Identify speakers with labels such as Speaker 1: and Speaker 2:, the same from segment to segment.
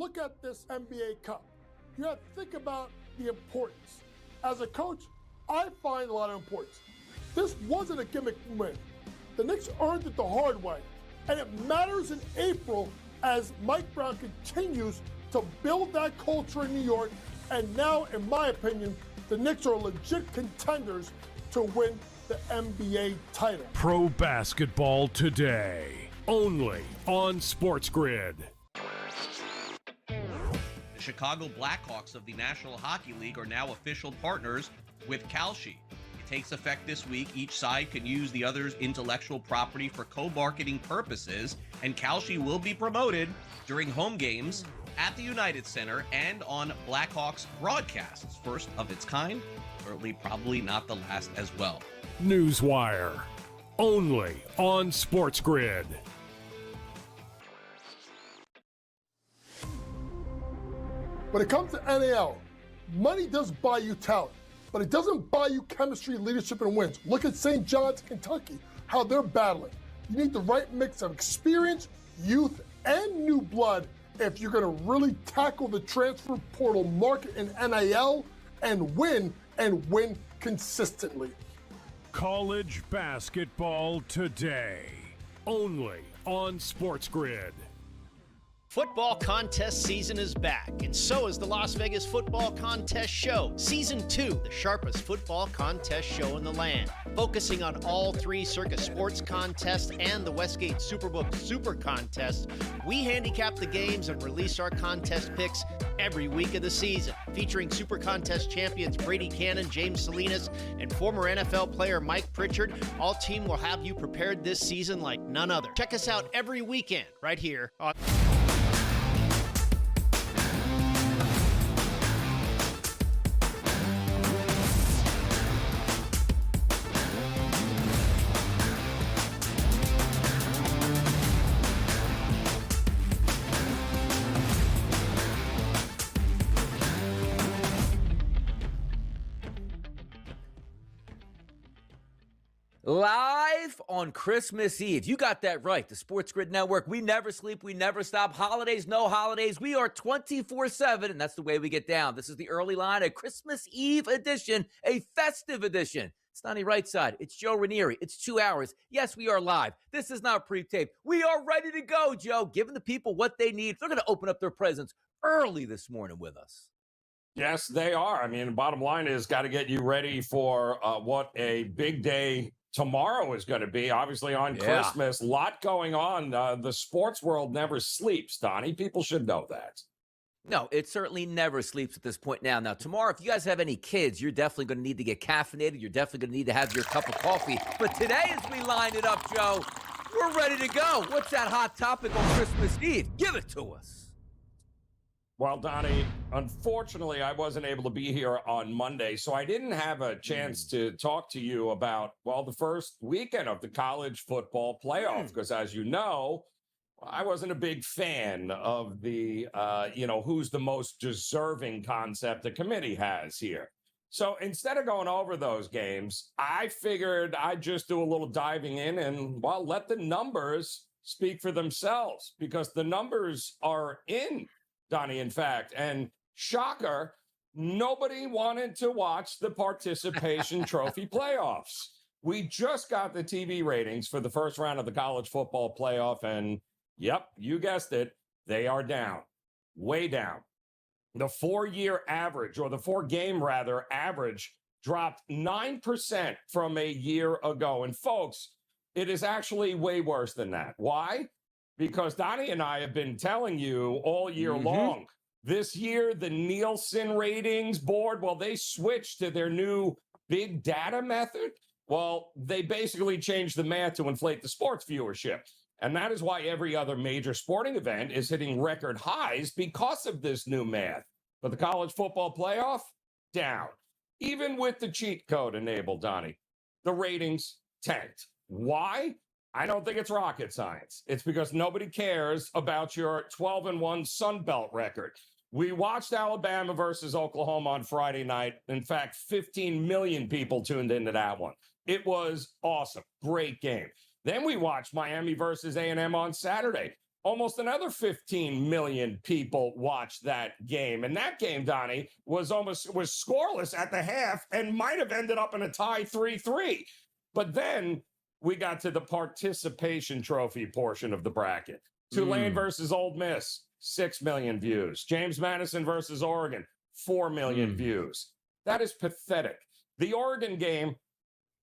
Speaker 1: look at this NBA Cup, you have to think about the importance. As a coach, I find a lot of importance. This wasn't a gimmick win. The Knicks earned it the hard way, and it matters in April as Mike Brown continues to build that culture in New York, and now, in my opinion, the Knicks are legit contenders to win the NBA title.
Speaker 2: Pro Basketball Today, only on SportsGrid.
Speaker 3: The Chicago Blackhawks of the National Hockey League are now official partners with Kalshi. It takes effect this week. Each side can use the other's intellectual property for co-marketing purposes, and Kalshi will be promoted during home games at the United Center and on Blackhawks broadcasts. First of its kind, certainly probably not the last as well.
Speaker 2: Newswire, only on SportsGrid.
Speaker 1: When it comes to NAL, money does buy you talent, but it doesn't buy you chemistry, leadership, and wins. Look at St. John's, Kentucky, how they're battling. You need the right mix of experience, youth, and new blood if you're going to really tackle the transfer portal market in NIL and win consistently.
Speaker 2: College Basketball Today, only on SportsGrid.
Speaker 4: Football contest season is back, and so is the Las Vegas Football Contest Show. Season 2, the sharpest football contest show in the land. Focusing on all 3 Circus Sports contests and the Westgate Superbook Super Contest, we handicap the games and release our contest picks every week of the season. Featuring Super Contest champions Brady Cannon, James Salinas, and former NFL player Mike Pritchard, all team will have you prepared this season like none other. Check us out every weekend right here on...
Speaker 5: Live on Christmas Eve. You got that right. The SportsGrid Network. We never sleep. We never stop. Holidays, no holidays. We are 24/7, and that's the way we get down. This is the early line, a Christmas Eve edition, a festive edition. It's Donnie Rightside. It's Joe Ranieri. It's 2 hours. Yes, we are live. This is not pre-taped. We are ready to go, Joe, giving the people what they need. They're going to open up their presents early this morning with us.
Speaker 6: Yes, they are. I mean, the bottom line is got to get you ready for what a big day tomorrow is going to be. Obviously on Christmas, a lot going on. The sports world never sleeps, Donnie. People should know that.
Speaker 5: No, it certainly never sleeps at this point now. Now, tomorrow, if you guys have any kids, you're definitely going to need to get caffeinated. You're definitely going to need to have your cup of coffee. But today, as we line it up, Joe, we're ready to go. What's that hot topic on Christmas Eve? Give it to us.
Speaker 6: Well, Donnie, unfortunately, I wasn't able to be here on Monday, so I didn't have a chance to talk to you about, well, the first weekend of the college football playoff, because as you know, I wasn't a big fan of the, who's the most deserving concept the committee has here. So instead of going over those games, I figured I'd just do a little diving in and, well, let the numbers speak for themselves, because the numbers are in, Donnie, in fact. And shocker, nobody wanted to watch the participation trophy playoffs. We just got the TV ratings for the first round of the college football playoff, and yep, you guessed it, they are down, way down. The 4-year average, or the 4-game rather, average dropped 9% from a year ago. And folks, it is actually way worse than that. Why? Because Donnie and I have been telling you all year long, this year, the Nielsen ratings board, well, they switched to their new big data method. Well, they basically changed the math to inflate the sports viewership. And that is why every other major sporting event is hitting record highs because of this new math. But the college football playoff, down. Even with the cheat code enabled, Donnie, the ratings tanked. Why? I don't think it's rocket science. It's because nobody cares about your 12-1 Sun Belt record. We watched Alabama versus Oklahoma on Friday night. In fact, 15 million people tuned into that one. It was awesome. Great game. Then we watched Miami versus A&M on Saturday. almost another 15 million people watched that game. And that game, Donnie, was scoreless at the half and might have ended up in a tie 3-3. But then we got to the participation trophy portion of the bracket. Tulane versus Ole Miss, 6 million views. James Madison versus Oregon, 4 million views. That is pathetic. The Oregon game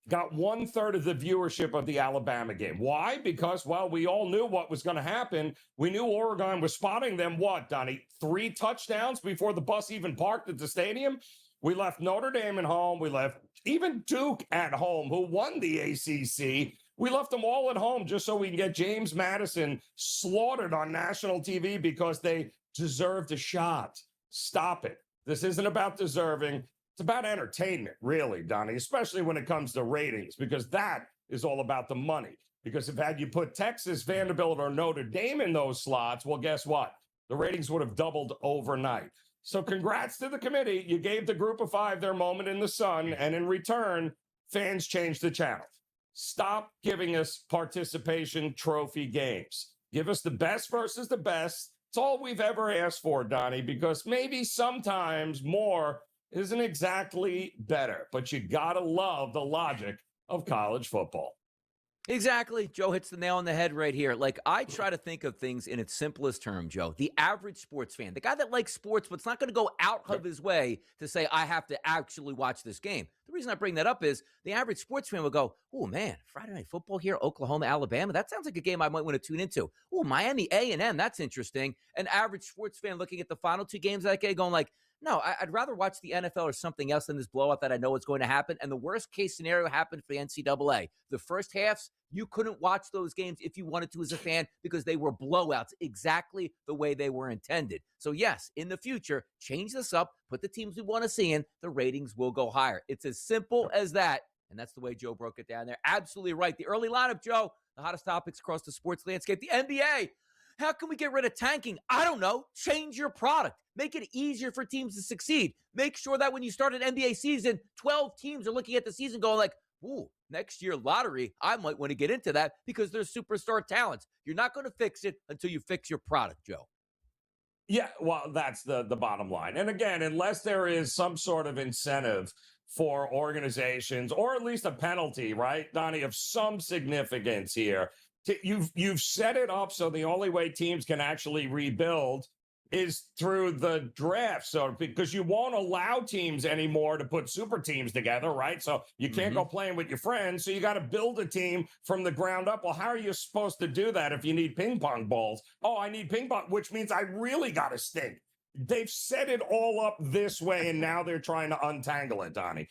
Speaker 6: got 1/3 of the viewership of the Alabama game. Why? Because, well, we all knew what was going to happen. We knew Oregon was spotting them, what, Donnie, 3 touchdowns before the bus even parked at the stadium? We left Notre Dame at home. We left even Duke at home, who won the ACC. We left them all at home just so we can get James Madison slaughtered on national TV because they deserved a shot. Stop it. This isn't about deserving. It's about entertainment, really, Donnie, especially when it comes to ratings, because that is all about the money. Because if had you put Texas, Vanderbilt, or Notre Dame in those slots, well, guess what? The ratings would have doubled overnight. So congrats to the committee. You gave the group of 5 their moment in the sun, and in return, fans changed the channel. Stop giving us participation trophy games. Give us the best versus the best. It's all we've ever asked for, Donnie, because maybe sometimes more isn't exactly better, but you got to love the logic of college football.
Speaker 5: Exactly. Joe hits the nail on the head right here. Like, I try to think of things in its simplest term, Joe. The average sports fan, the guy that likes sports but's not going to go out of his way to say, I have to actually watch this game. The reason I bring that up is the average sports fan will go, oh, man, Friday Night Football here, Oklahoma, Alabama. That sounds like a game I might want to tune into. Oh, Miami A&M, that's interesting. An average sports fan looking at the final 2 games of that game going like, no, I'd rather watch the NFL or something else than this blowout that I know is going to happen. And the worst case scenario happened for the NCAA. The first halves, you couldn't watch those games if you wanted to as a fan because they were blowouts exactly the way they were intended. So yes, in the future, change this up, put the teams we want to see in, the ratings will go higher. It's as simple as that. And that's the way Joe broke it down there. Absolutely right. The early lineup, Joe, the hottest topics across the sports landscape, the NBA. How can we get rid of tanking? I don't know. Change your product. Make it easier for teams to succeed. Make sure that when you start an NBA season, 12 teams are looking at the season going like, ooh, next year lottery, I might want to get into that because there's superstar talents. You're not going to fix it until you fix your product, Joe.
Speaker 6: Yeah, well, that's the bottom line. And again, unless there is some sort of incentive for organizations, or at least a penalty, right, Donnie, of some significance here, you've set it up so the only way teams can actually rebuild is through the draft. So because you won't allow teams anymore to put super teams together, right? So you can't go playing with your friends. So you got to build a team from the ground up. Well, how are you supposed to do that if you need ping pong balls? Oh, I need ping pong, which means I really got to stink. They've set it all up this way, and now they're trying to untangle it, Donnie.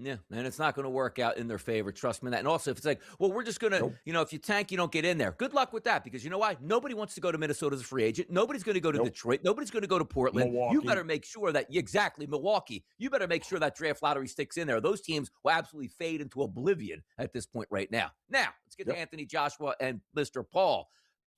Speaker 5: Yeah, and it's not going to work out in their favor. Trust me on that. And also, if it's like, well, we're just going to, if you tank, you don't get in there. Good luck with that, because you know why? Nobody wants to go to Minnesota as a free agent. Nobody's going to go to Detroit. Nobody's going to go to Portland.
Speaker 6: Milwaukee.
Speaker 5: You better make sure that, exactly, Milwaukee. You better make sure that draft lottery sticks in there. Those teams will absolutely fade into oblivion at this point right now. Now, let's get to Anthony Joshua and Mr. Paul.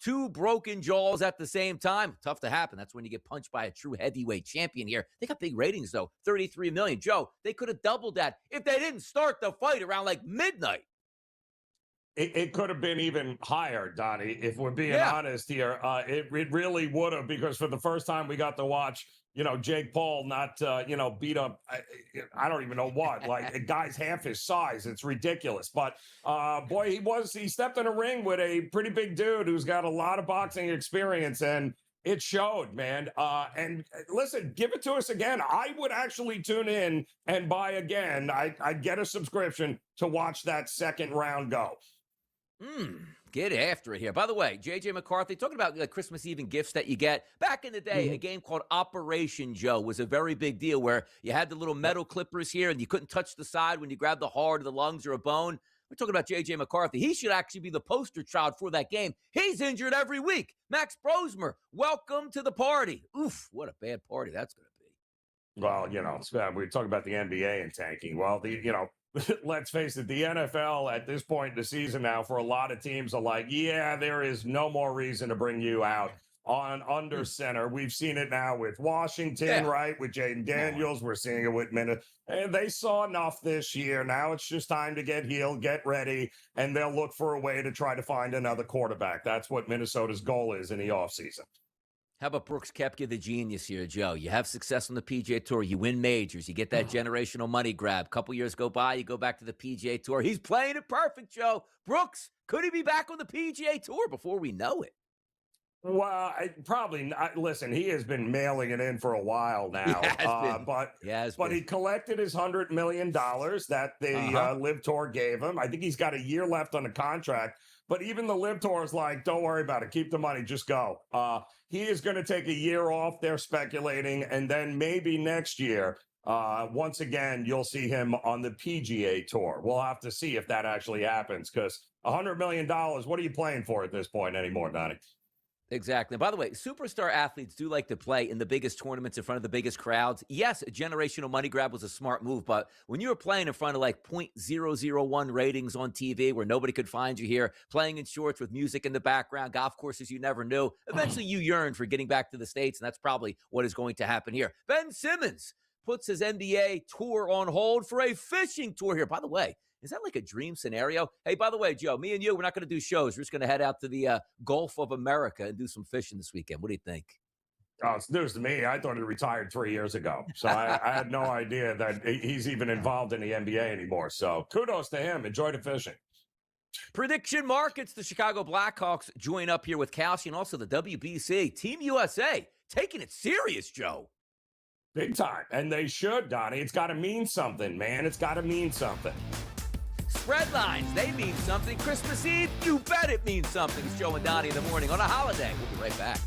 Speaker 5: 2 broken jaws at the same time. Tough to happen. That's when you get punched by a true heavyweight champion here. They got big ratings, though. 33 million. Joe, they could have doubled that if they didn't start the fight around like midnight.
Speaker 6: It could have been even higher, Donnie, if we're being honest here. It really would have, because for the first time we got to watch, Jake Paul not, beat up, I don't even know what, like a guy's half his size. It's ridiculous. But, boy, he stepped in a ring with a pretty big dude who's got a lot of boxing experience, and it showed, man. And listen, give it to us again. I would actually tune in and buy again. I'd get a subscription to watch that second round go.
Speaker 5: Get after it here. By the way, J.J. McCarthy, talking about Christmas Eve and gifts that you get. Back in the day, a game called Operation Joe was a very big deal, where you had the little metal clippers here and you couldn't touch the side when you grabbed the heart or the lungs or a bone. We're talking about J.J. McCarthy. He should actually be the poster child for that game. He's injured every week. Max Brosmer, welcome to the party. Oof, what a bad party that's going to be.
Speaker 6: Well, we're talking about the NBA and tanking. Well, let's face it, the NFL at this point in the season now, for a lot of teams, are like, there is no more reason to bring you out on under center. We've seen it now with Washington, right? With Jaden Daniels. We're seeing it with Minnesota. And they saw enough this year. Now it's just time to get healed, get ready, and they'll look for a way to try to find another quarterback. That's what Minnesota's goal is in the offseason.
Speaker 5: How about Brooks Koepka, the genius here, Joe? You have success on the PGA Tour. You win majors. You get that generational money grab. A couple years go by, you go back to the PGA Tour. He's playing it perfect, Joe. Brooks, could he be back on the PGA Tour before we know it?
Speaker 6: Well, probably not. Listen, he has been mailing it in for a while now. But he collected his $100 million that the Live Tour gave him. I think he's got a year left on the contract. But even the Live Tour is like, don't worry about it. Keep the money. Just go. He is going to take a year off. They're speculating. And then maybe next year, once again, you'll see him on the PGA Tour. We'll have to see if that actually happens, because $100 million, what are you playing for at this point anymore, Donnie?
Speaker 5: Exactly. And by the way, superstar athletes do like to play in the biggest tournaments in front of the biggest crowds. Yes, a generational money grab was a smart move, but when you were playing in front of like 0.001 ratings on TV where nobody could find you here, playing in shorts with music in the background, golf courses you never knew, eventually you yearn for getting back to the States, and that's probably what is going to happen here. Ben Simmons puts his NBA tour on hold for a fishing tour here. By the way, is that like a dream scenario? Hey, by the way, Joe, me and you, we're not going to do shows. We're just going to head out to the Gulf of America and do some fishing this weekend. What do you think?
Speaker 6: Oh, it's news to me. I thought he retired 3 years ago. So I had no idea that he's even involved in the NBA anymore. So kudos to him. Enjoy the fishing.
Speaker 5: Prediction markets. The Chicago Blackhawks join up here with Kalshi and also the WBC. Team USA taking it serious, Joe.
Speaker 6: Big time. And they should, Donnie. It's got to mean something, man. It's got to mean something.
Speaker 5: Spreadlines, they mean something. Christmas Eve, you bet it means something. It's Joe and Donnie in the morning on a holiday. We'll be right back.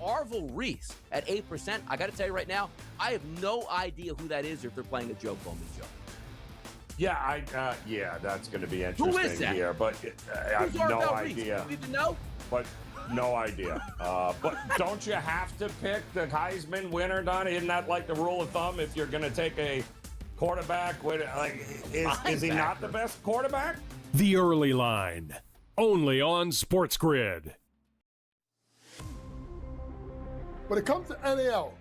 Speaker 5: Arvel Reese at 8%. I got to tell you right now, I have no idea who that is or if they're playing a joke on me, Joe.
Speaker 6: Yeah, that's going to be interesting.
Speaker 5: Who is that?
Speaker 6: Here, but I have no idea.
Speaker 5: You even know?
Speaker 6: But no idea. But don't you have to pick the Heisman winner, Donnie? Isn't that like the rule of thumb if you're going to take a quarterback? Is he not the best quarterback?
Speaker 2: The Early Line, only on SportsGrid.
Speaker 1: When it comes to NAL,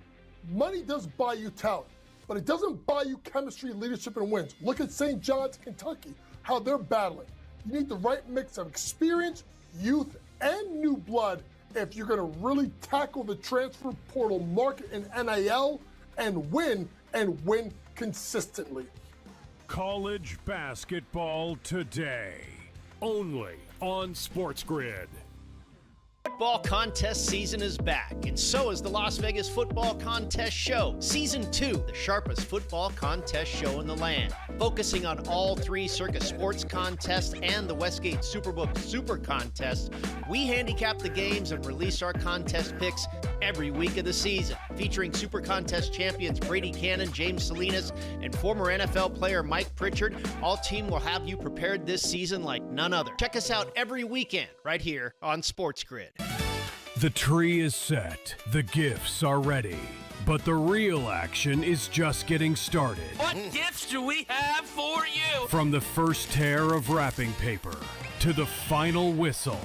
Speaker 1: money does buy you talent, but it doesn't buy you chemistry, leadership, and wins. Look at St. John's, Kentucky, how they're battling. You need the right mix of experience, youth, and new blood if you're going to really tackle the transfer portal market in NIL and win consistently.
Speaker 2: College basketball today, only on SportsGrid.
Speaker 4: Football contest season is back, and so is the Las Vegas Football Contest Show. Season 2, the sharpest football contest show in the land. Focusing on all three Circus Sports contests and the Westgate Superbook Super Contest, we handicap the games and release our contest picks every week of the season. Featuring Super Contest champions Brady Cannon, James Salinas, and former NFL player Mike Pritchard, all team will have you prepared this season like none other. Check us out every weekend right here on SportsGrid.
Speaker 2: The tree is set, the gifts are ready, but the real action is just getting started.
Speaker 7: What gifts do we have for you?
Speaker 2: From the first tear of wrapping paper to the final whistle,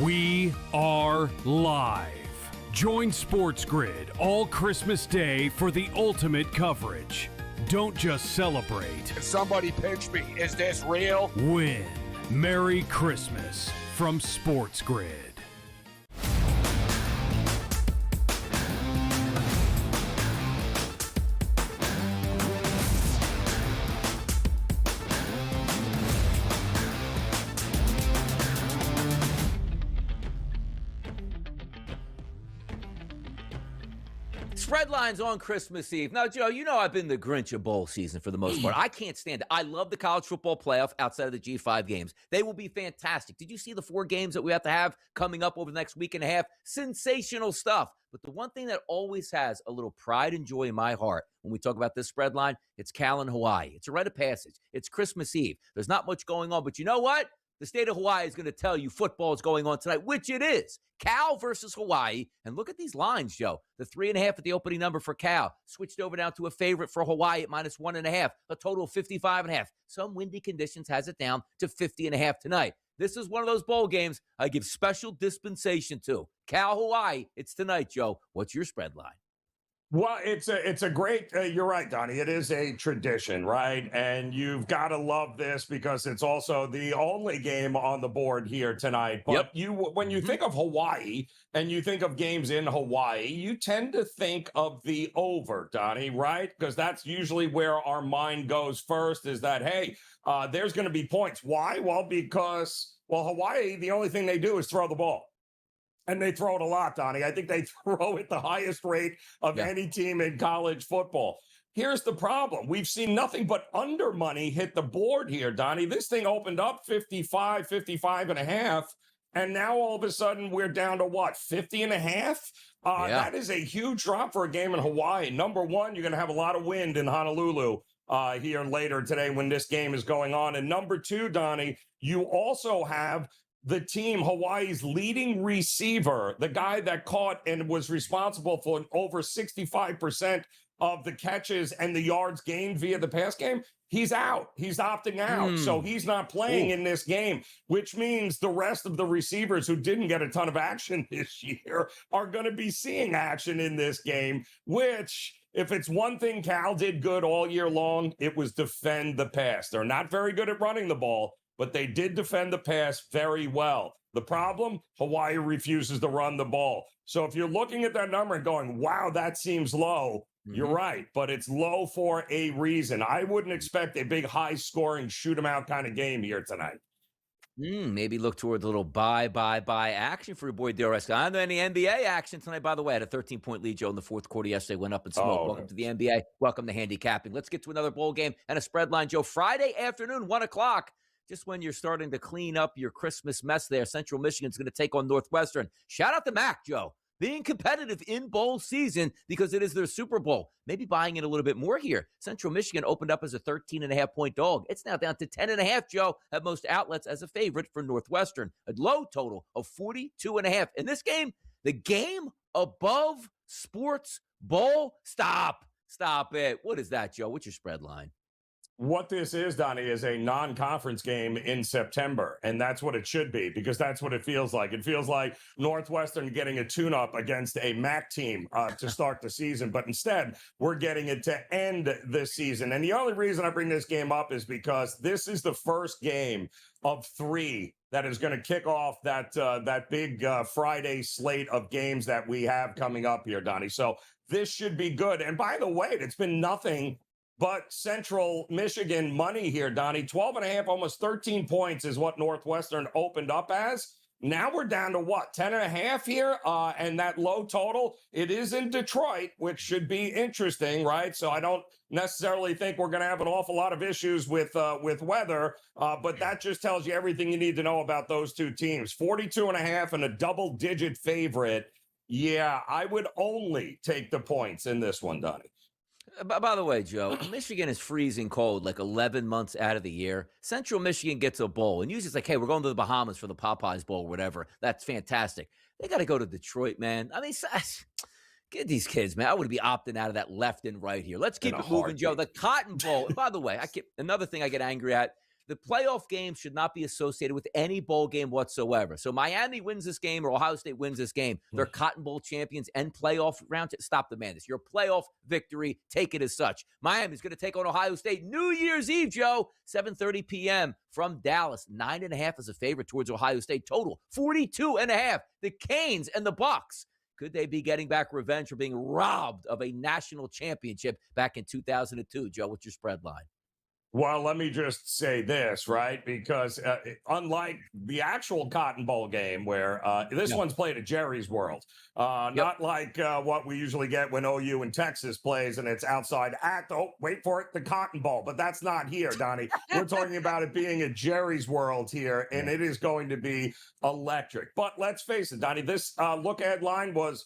Speaker 2: we are live. Join SportsGrid all Christmas Day for the ultimate coverage. Don't just celebrate.
Speaker 7: Somebody pinch me. Is this real?
Speaker 2: Win. Merry Christmas from SportsGrid.
Speaker 5: Spreadlines on Christmas Eve. Now, Joe, you know I've been the Grinch of bowl season for the most part. I can't stand it. I love the college football playoff outside of the G5 games. They will be fantastic. Did you see the 4 games that we have to have coming up over the next week and a half? Sensational stuff. But the one thing that always has a little pride and joy in my heart when we talk about this spread line, it's Cal in Hawaii. It's a rite of passage. It's Christmas Eve. There's not much going on, but you know what? the state of Hawaii is going to tell you football is going on tonight, which it is. Cal versus Hawaii. And look at these lines, Joe. The 3.5 at the opening number for Cal. Switched over now to a favorite for Hawaii at -1.5. A total of 55.5. Some windy conditions has it down to 50.5 tonight. This is one of those bowl games I give special dispensation to. Cal, Hawaii. It's tonight, Joe. What's your spread line?
Speaker 6: Well, it's a great. You're right, Donnie. It is a tradition, right? And you've got to love this because it's also the only game on the board here tonight. But when you think of Hawaii and you think of games in Hawaii, you tend to think of the over, Donnie, right? Because that's usually where our mind goes first. Is that hey, there's going to be points. Why? Well, because Hawaii, the only thing they do is throw the ball. And they throw it a lot, Donnie. I think they throw at the highest rate of any team in college football. Here's the problem. We've seen nothing but under money hit the board here, Donnie. This thing opened up 55.5. And now all of a sudden we're down to what, 50.5? That is a huge drop for a game in Hawaii. Number one, you're going to have a lot of wind in Honolulu here later today when this game is going on. And number two, Donnie, you also have the team, Hawaii's leading receiver, the guy that caught and was responsible for over 65% of the catches and the yards gained via the pass game, he's out. He's opting out. So he's not playing in this game, which means the rest of the receivers who didn't get a ton of action this year are going to be seeing action in this game, which, if it's one thing Cal did good all year long, it was defend the pass. They're not very good at running the ball, but they did defend the pass very well. The problem, Hawaii refuses to run the ball. So if you're looking at that number and going, wow, that seems low, you're right, but it's low for a reason. I wouldn't expect a big high-scoring, shoot-'em-out kind of game here tonight.
Speaker 5: Maybe look towards a little buy action for your boy Dioresco. I don't know any NBA action tonight, by the way. I had a 13-point lead, Joe, in the fourth quarter yesterday. Went up and smoked. Welcome to the NBA. Welcome to handicapping. Let's get to another bowl game and a spread line, Joe. Friday afternoon, 1 o'clock. Just when you're starting to clean up your Christmas mess there, Central Michigan's going to take on Northwestern. Shout out to Mac, Joe. Being competitive in bowl season because it is their Super Bowl. Maybe buying it a little bit more here. Central Michigan opened up as a 13.5-point dog. It's now down to 10.5, Joe, at most outlets as a favorite for Northwestern. A low total of 42.5. In this game, the game above sports bowl. Stop it. What is that, Joe? What's your spread line?
Speaker 6: What this is, Donnie, is a non-conference game in September, and that's what it should be because that's what it feels like. It feels like Northwestern getting a tune-up against a MAC team to start the season, but instead we're getting it to end the season. And the only reason I bring this game up is because this is the first game of 3 that is going to kick off that big Friday slate of games that we have coming up here, Donnie. So this should be good. And by the way, it's been nothing but Central Michigan money here, Donnie. 12.5, almost 13 points is what Northwestern opened up as. Now we're down to what, 10.5 here? And that low total, it is in Detroit, which should be interesting, right? So I don't necessarily think we're going to have an awful lot of issues with weather, but that just tells you everything you need to know about those two teams. 42.5 and a double-digit favorite. Yeah, I would only take the points in this one, Donnie.
Speaker 5: By the way, Joe, Michigan is freezing cold like 11 months out of the year. Central Michigan gets a bowl, and usually it's like, hey, we're going to the Bahamas for the Popeyes Bowl or whatever. That's fantastic. They got to go to Detroit, man. I mean, get these kids, man. I would be opting out of that left and right here. Let's keep it moving, Joe. The Cotton Bowl. And by the way, another thing I get angry at, the playoff game should not be associated with any bowl game whatsoever. So Miami wins this game or Ohio State wins this game. They're Cotton Bowl champions and playoff round. Stop the madness. Your playoff victory, take it as such. Miami's going to take on Ohio State New Year's Eve, Joe, 7:30 p.m. from Dallas. 9.5 as a favorite towards Ohio State. Total 42.5. The Canes and the Bucks. Could they be getting back revenge for being robbed of a national championship back in 2002? Joe, what's your spread line?
Speaker 6: Well, let me just say this, right? Because unlike the actual Cotton Bowl game where this one's played at Jerry's World, not like what we usually get when OU in Texas plays and it's outside at, wait for it, the Cotton Bowl. But that's not here, Donnie. We're talking about it being at Jerry's World here, and it is going to be electric. But let's face it, Donnie, this look-ahead line was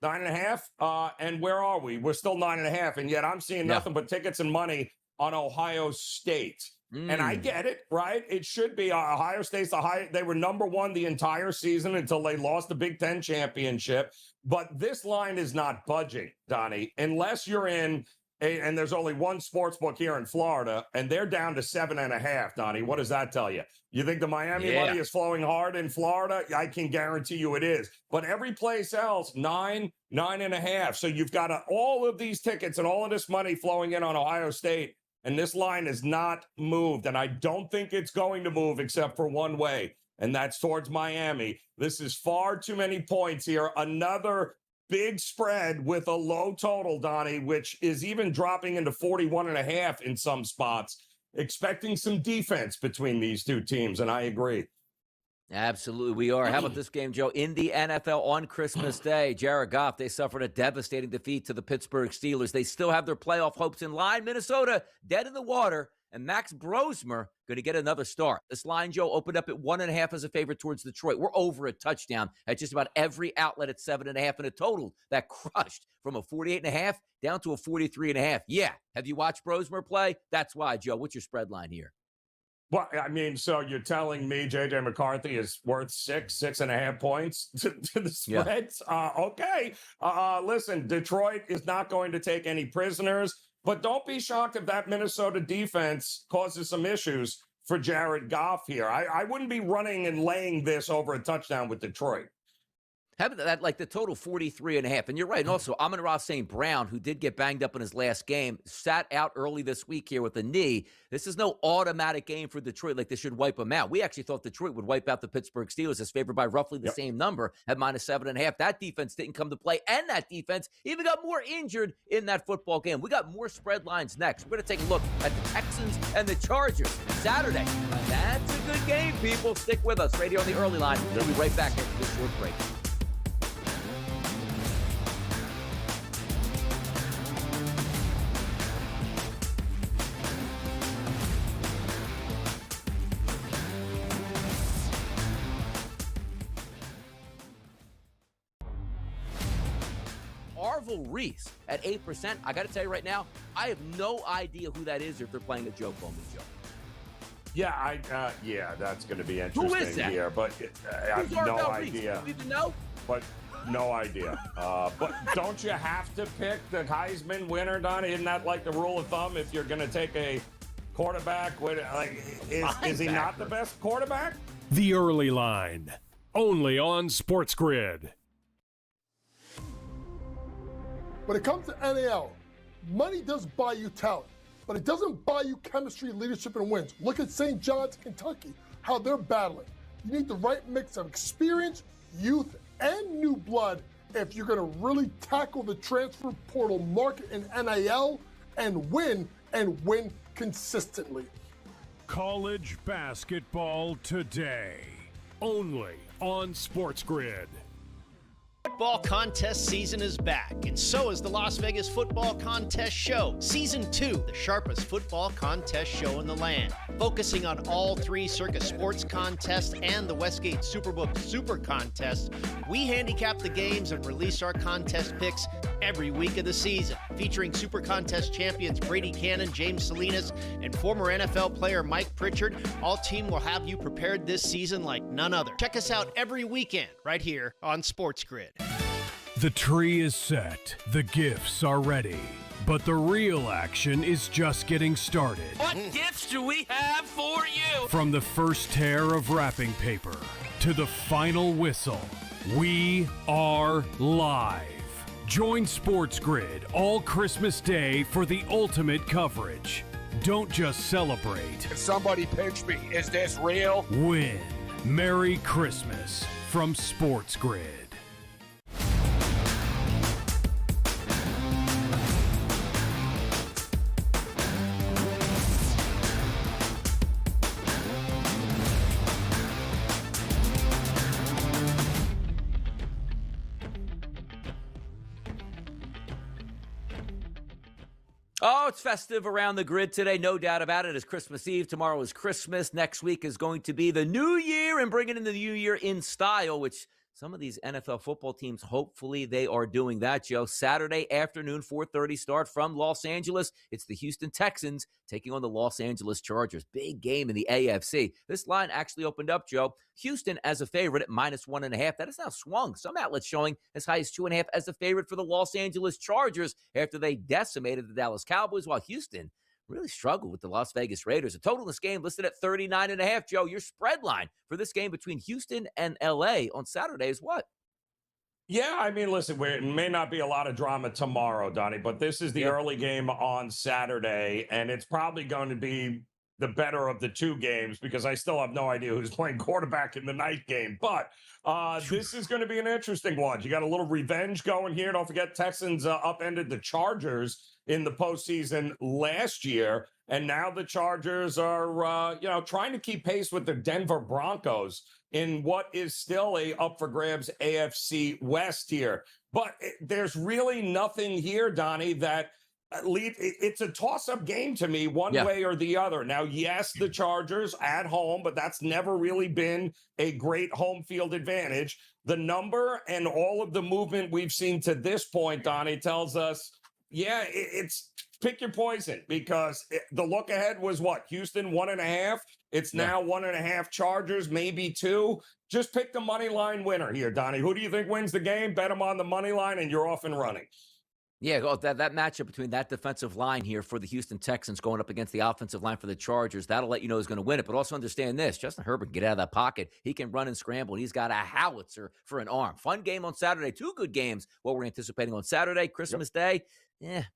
Speaker 6: 9.5. And where are we? We're still 9.5. And yet I'm seeing nothing but tickets and money on Ohio State. And I get it, right? It should be Ohio State's they were number one the entire season until they lost the Big Ten championship. But this line is not budging, Donnie, unless you're in and there's only one sports book here in Florida, and they're down to 7.5, Donnie. What does that tell you? You think the Miami money is flowing hard in Florida? I can guarantee you it is. But every place else, 9.5. So you've got all of these tickets and all of this money flowing in on Ohio State, and this line is not moved. And I don't think it's going to move except for one way, and that's towards Miami. This is far too many points here. Another big spread with a low total, Donnie, which is even dropping into 41.5 in some spots. Expecting some defense between these two teams, and I agree.
Speaker 5: Absolutely, we are. How about this game, Joe? In the NFL on Christmas Day, Jared Goff, they suffered a devastating defeat to the Pittsburgh Steelers. They still have their playoff hopes in line. Minnesota, dead in the water. And Max Brosmer going to get another start. This line, Joe, opened up at 1.5 as a favorite towards Detroit. We're over a touchdown at just about every outlet at 7.5, and a total that crushed from a 48.5 down to a 43.5. Yeah. Have you watched Brosmer play? That's why, Joe. What's your spread line here?
Speaker 6: Well, I mean, so you're telling me J.J. McCarthy is worth 6.5 points to the spreads? Yeah. Okay. Listen, Detroit is not going to take any prisoners. But don't be shocked if that Minnesota defense causes some issues for Jared Goff here. I wouldn't be running and laying this over a touchdown with Detroit.
Speaker 5: How about that, like the total 43.5? And you're right. And also, Amon-Ra St. Brown, who did get banged up in his last game, sat out early this week here with a knee. This is no automatic game for Detroit like this should wipe them out. We actually thought Detroit would wipe out the Pittsburgh Steelers as favored by roughly the same number at -7.5. That defense didn't come to play, and that defense even got more injured in that football game. We got more spread lines next. We're going to take a look at the Texans and the Chargers Saturday. That's a good game, people. Stick with us right here on the early line. We'll be right back after this short break. Reese at 8%. I got to tell you right now, I have no idea who that is or if they're playing a joke on me, Joe.
Speaker 6: Yeah, that's going to be interesting.
Speaker 5: Who is that?
Speaker 6: Here, but I have no idea.
Speaker 5: You even know?
Speaker 6: But no idea. But don't you have to pick the Heisman winner, Donnie? Isn't that like the rule of thumb if you're going to take a quarterback? Is he not the best quarterback?
Speaker 2: The early line, only on SportsGrid.
Speaker 1: When it comes to NAL, money does buy you talent, but it doesn't buy you chemistry, leadership, and wins. Look at St. John's, Kentucky, how they're battling. You need the right mix of experience, youth, and new blood if you're going to really tackle the transfer portal market in NIL and win consistently.
Speaker 2: College basketball today, only on SportsGrid.
Speaker 4: Football contest season is back, and so is the Las Vegas Football Contest Show. Season 2, the sharpest football contest show in the land. Focusing on all three Circa Sports contests and the Westgate Superbook Super Contest, we handicap the games and release our contest picks every week of the season. Featuring Super Contest champions Brady Cannon, James Salinas, and former NFL player Mike Pritchard, all team will have you prepared this season like none other. Check us out every weekend right here on SportsGrid.
Speaker 2: The tree is set, the gifts are ready, but the real action is just getting started.
Speaker 7: What gifts do we have for you?
Speaker 2: From the first tear of wrapping paper to the final whistle, we are live. Join SportsGrid all Christmas Day for the ultimate coverage. Don't just celebrate.
Speaker 7: Somebody pinch me. Is this real?
Speaker 2: Win. Merry Christmas from SportsGrid.
Speaker 5: Oh, it's festive around the grid today, no doubt about it. It's Christmas Eve. Tomorrow is Christmas. Next week is going to be the New Year and bringing in the New Year in style, which Some of these NFL football teams, hopefully they are doing that, Joe. Saturday afternoon, 4:30 start from Los Angeles. It's the Houston Texans taking on the Los Angeles Chargers. Big game in the AFC. This line actually opened up, Joe. Houston as a favorite at -1.5. That has now swung. Some outlets showing as high as 2.5 as a favorite for the Los Angeles Chargers after they decimated the Dallas Cowboys, while Houston really struggled with the Las Vegas Raiders. A total in this game listed at 39.5. Joe, your spread line for this game between Houston and LA on Saturday is what?
Speaker 6: Yeah, I mean, listen, it may not be a lot of drama tomorrow, Donnie, but this is the early game on Saturday, and it's probably going to be the better of the two games because I still have no idea who's playing quarterback in the night game. But this is going to be an interesting one. You got a little revenge going here. Don't forget, Texans upended the Chargers in the postseason last year, and now the Chargers are, trying to keep pace with the Denver Broncos in what is still a up for grabs AFC West here. But there's really nothing here, Donnie, that it's a toss-up game to me one way or the other. Now, yes, the Chargers at home, but that's never really been a great home field advantage. The number and all of the movement we've seen to this point, Donnie, tells us, it's pick your poison because the look ahead was what? Houston 1.5. It's now 1.5 Chargers, maybe 2. Just pick the money line winner here, Donnie. Who do you think wins the game? Bet them on the money line and you're off and running.
Speaker 5: Yeah, that matchup between that defensive line here for the Houston Texans going up against the offensive line for the Chargers, that'll let you know who's going to win it. But also understand this, Justin Herbert can get out of that pocket. He can run and scramble, and he's got a howitzer for an arm. Fun game on Saturday. 2 good games, what we're anticipating on Saturday. Christmas Day,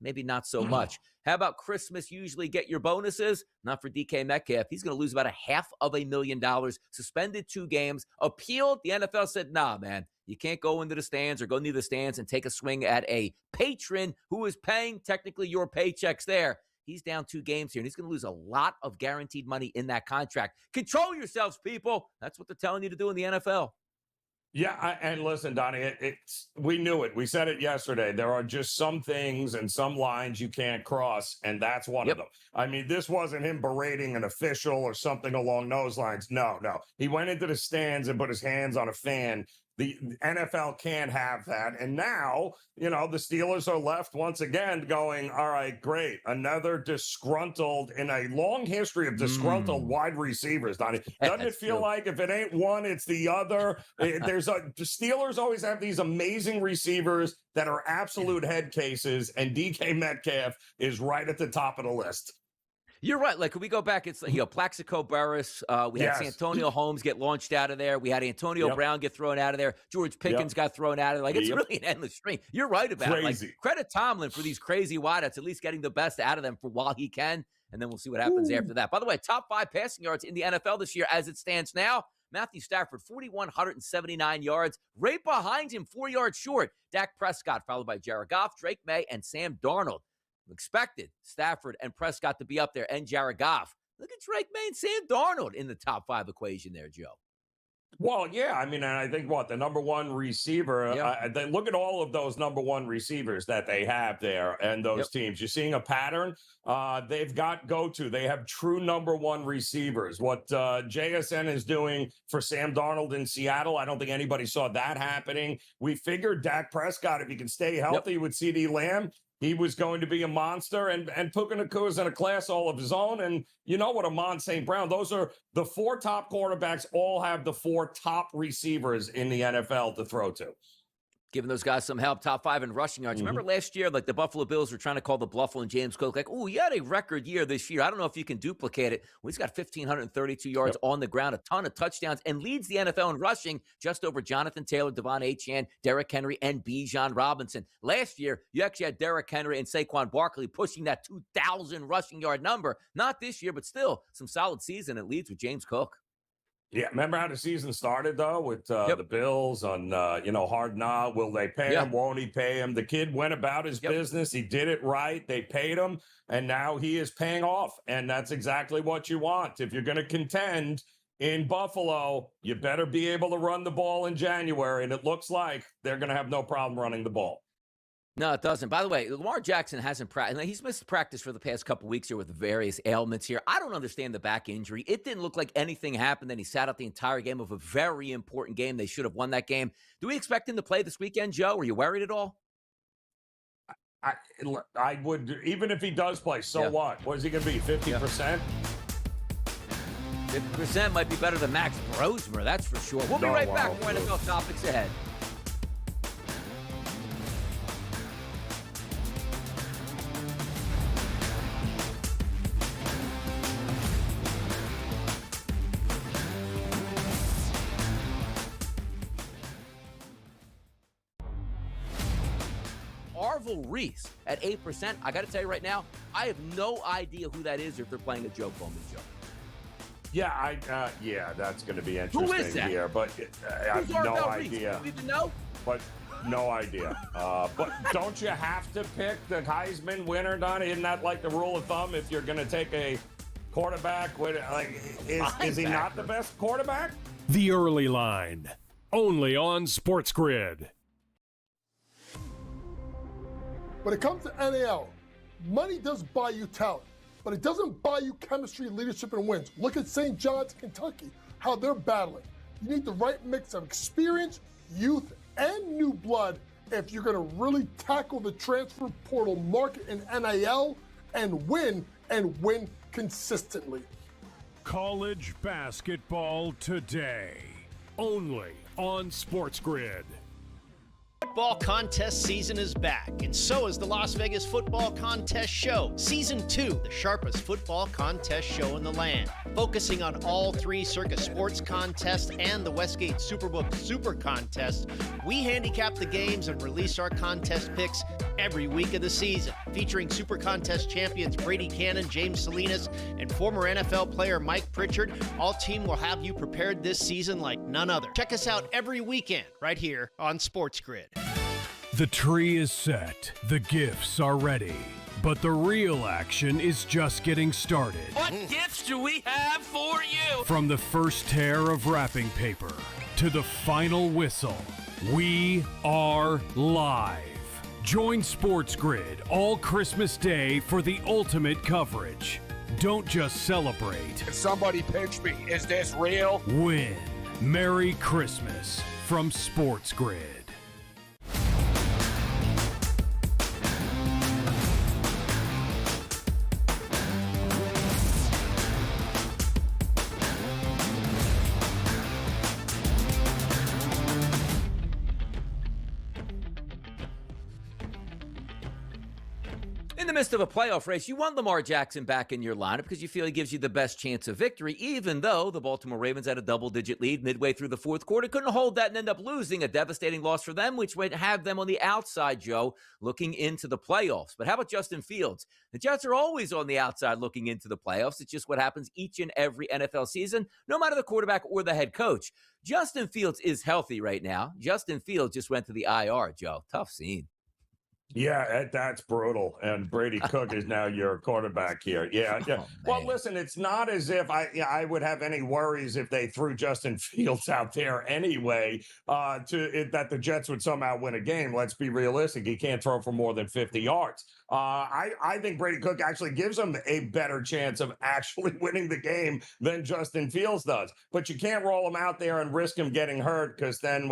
Speaker 5: maybe not so much. How about Christmas usually get your bonuses? Not for DK Metcalf. He's going to lose about $500,000. Suspended 2 games. Appealed. The NFL said, nah, man. You can't go into the stands or go near the stands and take a swing at a patron who is paying technically your paychecks there. He's down 2 games here, and he's going to lose a lot of guaranteed money in that contract. Control yourselves, people. That's what they're telling you to do in the NFL.
Speaker 6: Yeah, and listen, Donnie, we knew it. We said it yesterday. There are just some things and some lines you can't cross, and that's one of them. I mean, this wasn't him berating an official or something along those lines. No. He went into the stands and put his hands on a fan. The NFL can't have that. And now, the Steelers are left once again going, all right, great. Another disgruntled, in a long history of disgruntled wide receivers, Donnie. Doesn't it feel like if it ain't one, it's the other? The Steelers always have these amazing receivers that are absolute head cases, and DK Metcalf is right at the top of the list.
Speaker 5: You're right. Like, when we go back, it's Plaxico Burress. We had Santonio Holmes get launched out of there. We had Antonio Brown get thrown out of there. George Pickens got thrown out of there. Like, it's really an endless string. You're right about it. Like, credit Tomlin for these crazy wideouts, at least getting the best out of them for while he can. And then we'll see what happens after that. By the way, top 5 passing yards in the NFL this year as it stands now. Matthew Stafford, 4,179 yards. Right behind him, 4 yards short. Dak Prescott, followed by Jared Goff, Drake May, and Sam Darnold. Expected Stafford and Prescott to be up there, and Jared Goff. Look at Drake May and Sam Darnold in the top 5 equation there, Joe.
Speaker 6: Well, yeah. I mean, and I think the number one receiver, look at all of those number one receivers that they have there and those teams. You're seeing a pattern. They've got go-to. They have true number one receivers. What JSN is doing for Sam Darnold in Seattle, I don't think anybody saw that happening. We figured Dak Prescott, if he can stay healthy with CeeDee Lamb, he was going to be a monster, and Puka Nacua is in a class all of his own. And you know what, Amon St. Brown, those are the 4 top quarterbacks, all have the 4 top receivers in the NFL to throw to.
Speaker 5: Giving those guys some help, top 5 in rushing yards. Remember last year, like the Buffalo Bills were trying to call the bluff on James Cook, like, oh, you had a record year this year. I don't know if you can duplicate it. Well, he's got 1,532 yards on the ground, a ton of touchdowns, and leads the NFL in rushing just over Jonathan Taylor, Devon Achane, Derrick Henry, and Bijan Robinson. Last year, you actually had Derrick Henry and Saquon Barkley pushing that 2,000 rushing yard number. Not this year, but still some solid season. It leads with James Cook.
Speaker 6: Yeah, remember how the season started, though, with the Bills on, Hard Knock. Will they pay him? Won't he pay him? The kid went about his business. He did it right. They paid him, and now he is paying off, and that's exactly what you want. If you're going to contend in Buffalo, you better be able to run the ball in January, and it looks like they're going to have no problem running the ball.
Speaker 5: No, it doesn't. By the way, Lamar Jackson hasn't practiced. He's missed practice for the past couple weeks here with various ailments here. I don't understand the back injury. It didn't look like anything happened. Then he sat out the entire game of a very important game. They should have won that game. Do we expect him to play this weekend, Joe? Are you worried at all?
Speaker 6: I would, even if he does play, so what? What is he going to be, 50%?
Speaker 5: 50% might be better than Max Brosmer, that's for sure. We'll be right back. More NFL topics ahead. Arvil Reese at 8%. I got to tell you right now, I have no idea who that is or if they're playing a joke on me, Joe.
Speaker 6: Yeah, that's going to be interesting.
Speaker 5: Who is that?
Speaker 6: Here, but I have no idea.
Speaker 5: You need to know?
Speaker 6: But no idea. But don't you have to pick the Heisman winner, Donnie? Isn't that like the rule of thumb? If you're going to take a quarterback, is he not the best quarterback?
Speaker 2: The Early Line, only on SportsGrid.
Speaker 1: When it comes to NAL, money does buy you talent, but it doesn't buy you chemistry, leadership, and wins. Look at St. John's, Kentucky, how they're battling. You need the right mix of experience, youth, and new blood if you're going to really tackle the transfer portal market in NIL and win consistently.
Speaker 2: College basketball today, only on SportsGrid.
Speaker 4: Football contest season is back, and so is the Las Vegas Football Contest Show. Season 2, the sharpest football contest show in the land. Focusing on all three Circus Sports contests and the Westgate Superbook Super Contest, we handicap the games and release our contest picks every week of the season. Featuring Super Contest champions Brady Cannon, James Salinas, and former NFL player Mike Pritchard, all team will have you prepared this season like none other. Check us out every weekend right here on SportsGrid.
Speaker 2: The tree is set, the gifts are ready, but the real action is just getting started.
Speaker 7: What gifts do we have for you?
Speaker 2: From the first tear of wrapping paper to the final whistle, we are live. Join SportsGrid all Christmas Day for the ultimate coverage. Don't just celebrate.
Speaker 7: Somebody pinch me. Is this real?
Speaker 2: Win. Merry Christmas from SportsGrid.
Speaker 5: In the midst of a playoff race, you want Lamar Jackson back in your lineup because you feel he gives you the best chance of victory, even though the Baltimore Ravens had a double-digit lead midway through the fourth quarter, couldn't hold that and end up losing, a devastating loss for them, which would have them on the outside, Joe, looking into the playoffs. But how about Justin Fields? The Jets are always on the outside looking into the playoffs. It's just what happens each and every NFL season, no matter the quarterback or the head coach. Justin Fields is healthy right now. Justin Fields just went to the IR, Joe. Tough scene.
Speaker 6: Yeah, that's brutal. And Brady Cook is now your quarterback here. Yeah.
Speaker 5: Oh,
Speaker 6: well, listen, it's not as if I would have any worries if they threw Justin Fields out there anyway, that the Jets would somehow win a game. Let's be realistic. He can't throw for more than 50 yards. I think Brady Cook actually gives him a better chance of actually winning the game than Justin Fields does. But you can't roll him out there and risk him getting hurt because then,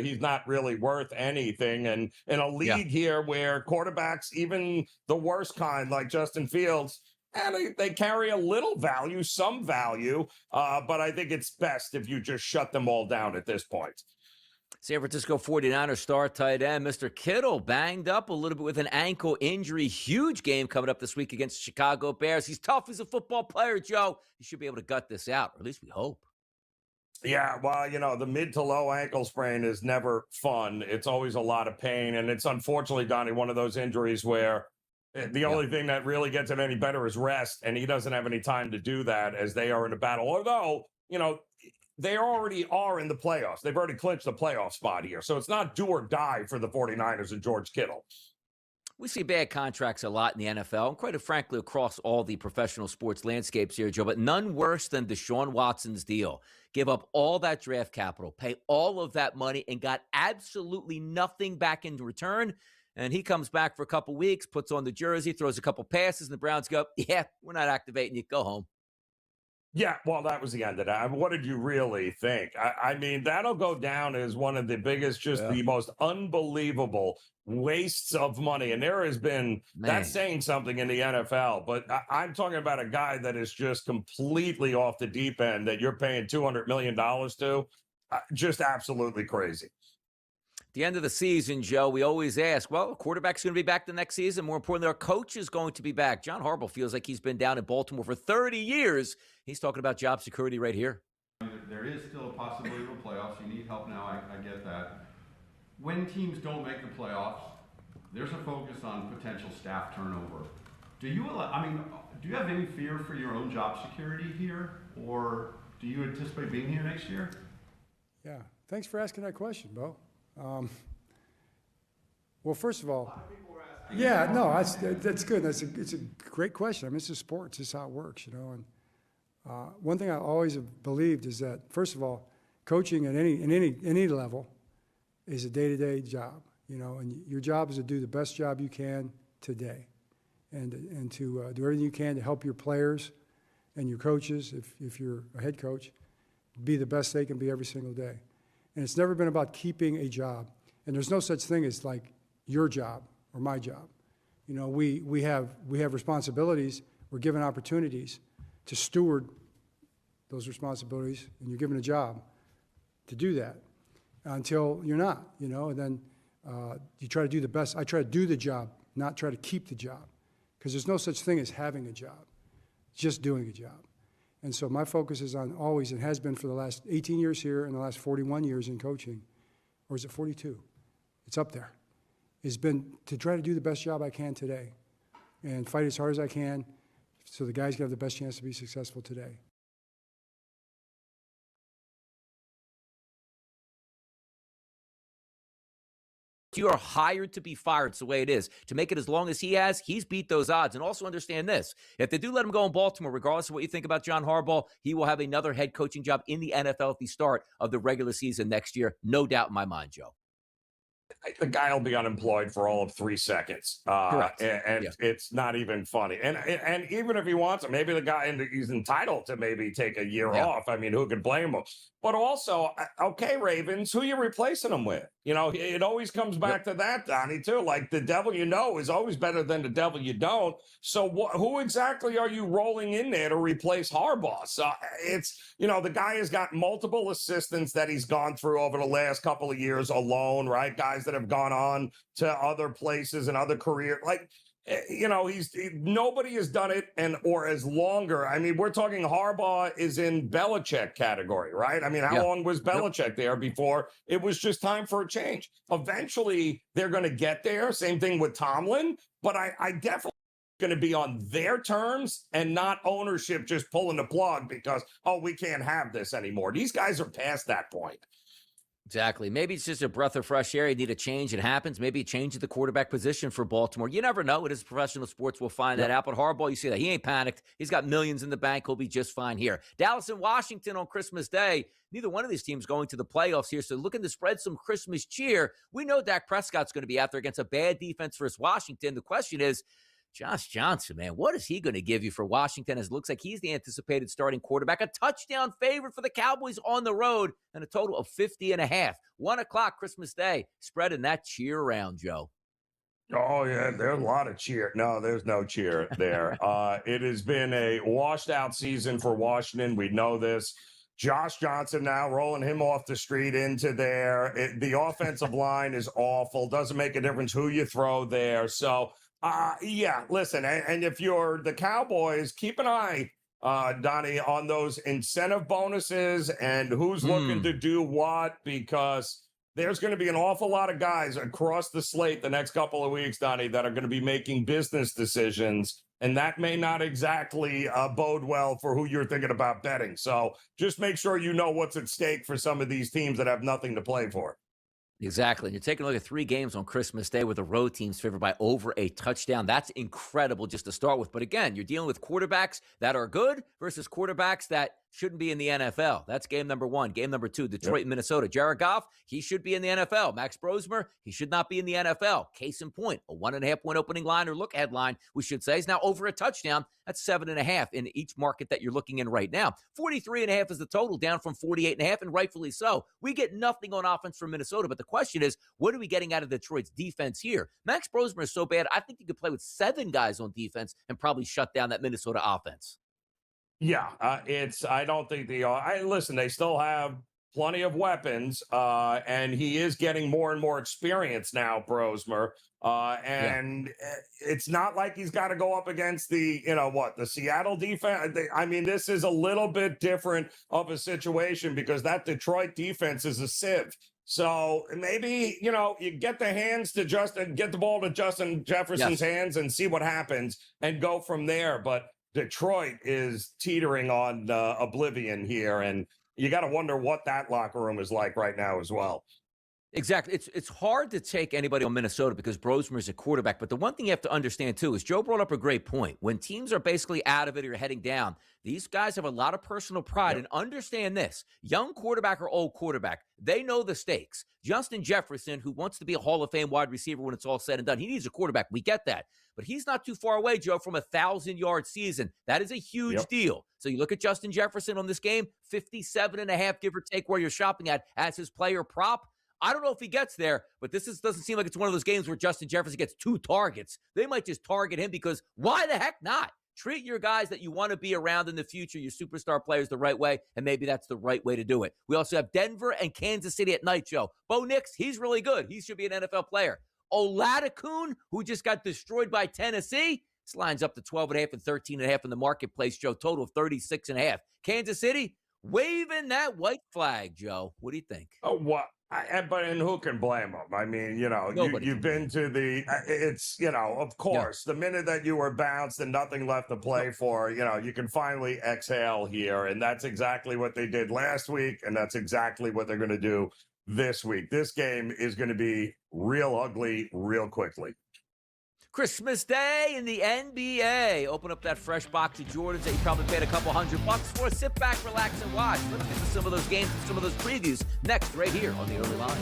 Speaker 6: he's not really worth anything. And in a league here where quarterbacks, even the worst kind like Justin Fields, and they carry a little value, some value, but I think it's best if you just shut them all down at this point.
Speaker 5: San Francisco 49ers star tight end Mr. Kittle banged up a little bit with an ankle injury. Huge game coming up this week against the Chicago Bears. He's tough. He's a football player, Joe. He should be able to gut this out, or at least we hope.
Speaker 6: Yeah, well, the mid to low ankle sprain is never fun. It's always a lot of pain. And it's unfortunately, Donnie, one of those injuries where the only thing that really gets it any better is rest. And he doesn't have any time to do that as they are in a battle. Although, they already are in the playoffs. They've already clinched the playoff spot here. So it's not do or die for the 49ers and George Kittle.
Speaker 5: We see bad contracts a lot in the NFL, and quite frankly, across all the professional sports landscapes here, Joe, but none worse than Deshaun Watson's deal. Give up all that draft capital, pay all of that money, and got absolutely nothing back in return. And he comes back for a couple weeks, puts on the jersey, throws a couple passes, and the Browns go, yeah, we're not activating you. Go home.
Speaker 6: Yeah, well, that was the end of that. What did you really think? I mean, that'll go down as one of the biggest, just the most unbelievable wastes of money. And there has been, that's saying something in the NFL, but I'm talking about a guy that is just completely off the deep end that you're paying $200 million to. Just absolutely crazy.
Speaker 5: The end of the season, Joe, we always ask, well, quarterback's going to be back the next season. More importantly, our coach is going to be back. John Harbaugh feels like he's been down in Baltimore for 30 years. He's talking about job security right here.
Speaker 8: There is still a possibility of a playoffs. You need help now. I get that. When teams don't make the playoffs, there's a focus on potential staff turnover. Do you have any fear for your own job security here, or do you anticipate being here next year?
Speaker 9: Yeah, thanks for asking that question, Bo. Well, first of all, yeah, no, that's good. It's a great question. I mean, this is sports. This is how it works, you know. And one thing I always have believed is that, first of all, coaching at any level is a day-to-day job, you know. And your job is to do the best job you can today, and to do everything you can to help your players and your coaches, if you're a head coach, be the best they can be every single day. And it's never been about keeping a job. And there's no such thing as like your job or my job. You know, we have responsibilities. We're given opportunities to steward those responsibilities, and you're given a job to do that until you're not, you know, and then you try to do the best. I try to do the job, not try to keep the job, because there's no such thing as having a job, just doing a job. And so my focus is on always, and has been for the last 18 years here and the last 41 years in coaching, or is it 42? It's up there. It's been to try to do the best job I can today and fight as hard as I can so the guys can have the best chance to be successful today.
Speaker 5: You are hired to be fired. It's the way it is. To make it as long as he has, he's beat those odds. And also understand this. If they do let him go in Baltimore, regardless of what you think about John Harbaugh, he will have another head coaching job in the NFL at the start of the regular season next year. No doubt in my mind, Joe.
Speaker 6: The guy will be unemployed for all of 3 seconds.
Speaker 5: Correct.
Speaker 6: And it's not even funny. And even if he wants it, maybe the guy, he's entitled to maybe take a year off. I mean, who could blame him? But also, okay, Ravens, who you replacing him with? You know, it always comes back to that, Donnie, too. Like, the devil you know is always better than the devil you don't. So who exactly are you rolling in there to replace Harbaugh? So it's, you know, the guy has got multiple assistants that he's gone through over the last couple of years alone, right? Guys that have gone on to other places and other careers. Like, you know, nobody has done it or as longer. I mean, we're talking Harbaugh is in Belichick category, right? I mean, how long was Belichick there before it was just time for a change? Eventually, they're going to get there. Same thing with Tomlin, but I definitely going to be on their terms and not ownership just pulling the plug because, oh, we can't have this anymore. These guys are past that point.
Speaker 5: Exactly. Maybe it's just a breath of fresh air. You need a change. It happens. Maybe a change at the quarterback position for Baltimore. You never know. It is professional sports. We'll find that out. But Harbaugh, you see that. He ain't panicked. He's got millions in the bank. He'll be just fine here. Dallas and Washington on Christmas Day. Neither one of these teams going to the playoffs here. So looking to spread some Christmas cheer. We know Dak Prescott's going to be out there against a bad defense versus Washington. The question is, Josh Johnson, man, what is he going to give you for Washington? As it looks like he's the anticipated starting quarterback, a touchdown favorite for the Cowboys on the road, and a total of 50.5. 1 o'clock Christmas Day, spreading that cheer around, Joe.
Speaker 6: Oh, yeah, there's a lot of cheer. No, there's no cheer there. It has been a washed out season for Washington. We know this. Josh Johnson now rolling him off the street into there. The offensive line is awful. Doesn't make a difference who you throw there. So, yeah, listen, and if you're the Cowboys, keep an eye, Donnie, on those incentive bonuses and who's looking to do what, because there's going to be an awful lot of guys across the slate the next couple of weeks, Donnie, that are going to be making business decisions, and that may not exactly bode well for who you're thinking about betting. So just make sure you know what's at stake for some of these teams that have nothing to play for.
Speaker 5: Exactly. And you're taking a look at 3 games on Christmas Day with the road teams favored by over a touchdown. That's incredible just to start with. But again, you're dealing with quarterbacks that are good versus quarterbacks that shouldn't be in the NFL. That's game number one. Game number two, Detroit and Minnesota. Jared Goff, he should be in the NFL. Max Brosmer, he should not be in the NFL. Case in point, a 1.5-point opening line or look headline, we should say, is now over a touchdown. That's 7.5 in each market that you're looking in right now. 43.5 is the total, down from 48.5, and rightfully so. We get nothing on offense from Minnesota, but the question is, what are we getting out of Detroit's defense here? Max Brosmer is so bad, I think you could play with 7 guys on defense and probably shut down that Minnesota offense.
Speaker 6: Yeah, I don't think listen, they still have plenty of weapons, and he is getting more and more experience now, Brosmer. It's not like he's got to go up against the Seattle defense. I mean, this is a little bit different of a situation because that Detroit defense is a sieve. So maybe, you get the ball to Justin Jefferson's hands and see what happens and go from there. But Detroit is teetering on oblivion here, and you got to wonder what that locker room is like right now as well.
Speaker 5: Exactly. It's hard to take anybody on Minnesota because Brosmer is a quarterback. But the one thing you have to understand, too, is Joe brought up a great point. When teams are basically out of it or heading down, these guys have a lot of personal pride. And understand this, young quarterback or old quarterback, they know the stakes. Justin Jefferson, who wants to be a Hall of Fame wide receiver when it's all said and done, he needs a quarterback. We get that. But he's not too far away, Joe, from a 1,000-yard season. That is a huge deal. So you look at Justin Jefferson on this game, 57.5, give or take, where you're shopping at as his player prop. I don't know if he gets there, but doesn't seem like it's one of those games where Justin Jefferson gets 2 targets. They might just target him because why the heck not? Treat your guys that you want to be around in the future, your superstar players, the right way, and maybe that's the right way to do it. We also have Denver and Kansas City at night, Joe. Bo Nix, he's really good. He should be an NFL player. Oladokun, who just got destroyed by Tennessee, this line's up to 12.5 and 13.5 in the marketplace, Joe. Total of 36.5. Kansas City, waving that white flag, Joe. What do you think?
Speaker 6: Oh, what? And who can blame them? I mean, you've been to of course, the minute that you were bounced and nothing left to play for, you can finally exhale here. And that's exactly what they did last week. And that's exactly what they're going to do this week. This game is going to be real ugly real quickly.
Speaker 5: Christmas Day in the NBA. Open up that fresh box of Jordans that you probably paid a couple $100 for. Sit back, relax, and watch. Let's get to some of those games and some of those previews next, right here on the Early Line.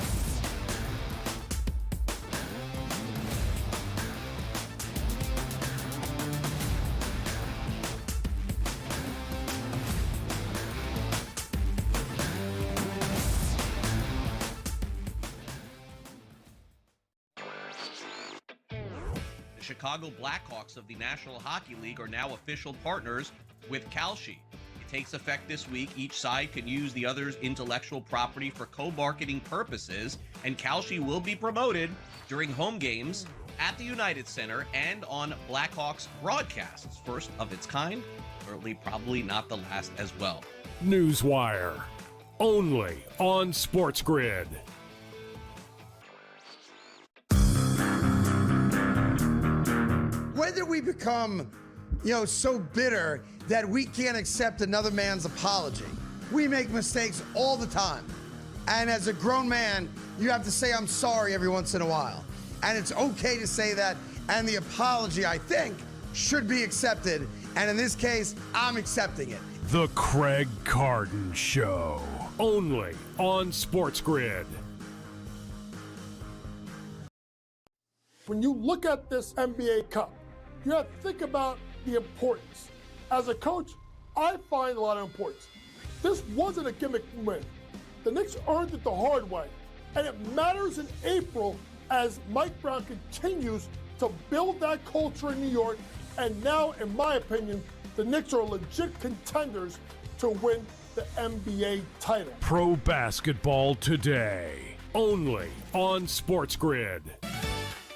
Speaker 3: Chicago Blackhawks of the National Hockey League are now official partners with Kalshi. It takes effect this week. Each side can use the other's intellectual property for co-marketing purposes, and Kalshi will be promoted during home games at the United Center and on Blackhawks broadcasts. First of its kind, certainly probably not the last as well.
Speaker 2: Newswire, only on SportsGrid.
Speaker 10: When did we become, so bitter that we can't accept another man's apology? We make mistakes all the time. And as a grown man, you have to say, I'm sorry every once in a while. And it's okay to say that. And the apology, I think, should be accepted. And in this case, I'm accepting it.
Speaker 2: The Craig Carden Show, only on SportsGrid.
Speaker 1: When you look at this NBA Cup, you have to think about the importance. As a coach, I find a lot of importance. This wasn't a gimmick win. The Knicks earned it the hard way, and it matters in April as Mike Brown continues to build that culture in New York, and now, in my opinion, the Knicks are legit contenders to win the NBA title.
Speaker 2: Pro basketball today, only on SportsGrid.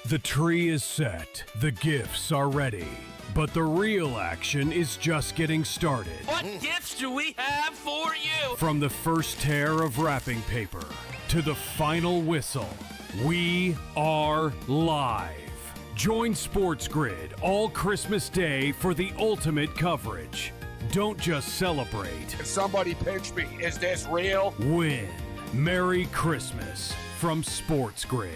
Speaker 2: The tree is set, the gifts are ready, but the real action is just getting started.
Speaker 7: What gifts do we have for you?
Speaker 2: From the first tear of wrapping paper to the final whistle, we are live. Join SportsGrid all Christmas Day for the ultimate coverage. Don't just celebrate.
Speaker 7: Somebody pinch me. Is this real?
Speaker 2: Win. Merry Christmas from SportsGrid.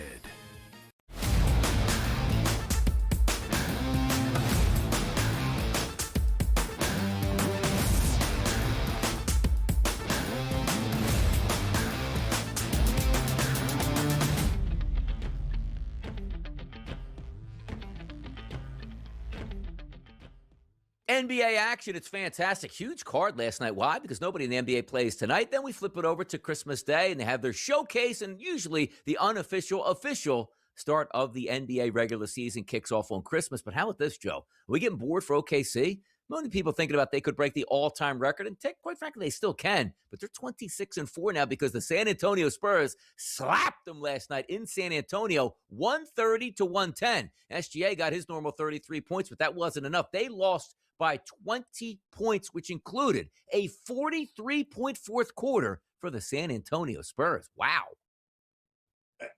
Speaker 5: NBA action, it's fantastic. Huge card last night. Why? Because nobody in the NBA plays tonight. Then we flip it over to Christmas Day, and they have their showcase, and usually the unofficial, official start of the NBA regular season kicks off on Christmas. But how about this, Joe? Are we getting bored for OKC? Many people thinking about they could break the all-time record, and quite frankly, they still can. But they're 26-4 now because the San Antonio Spurs slapped them last night in San Antonio, 130-110. SGA got his normal 33 points, but that wasn't enough. They lost by 20 points, which included a 43-point fourth quarter for the San Antonio Spurs. Wow.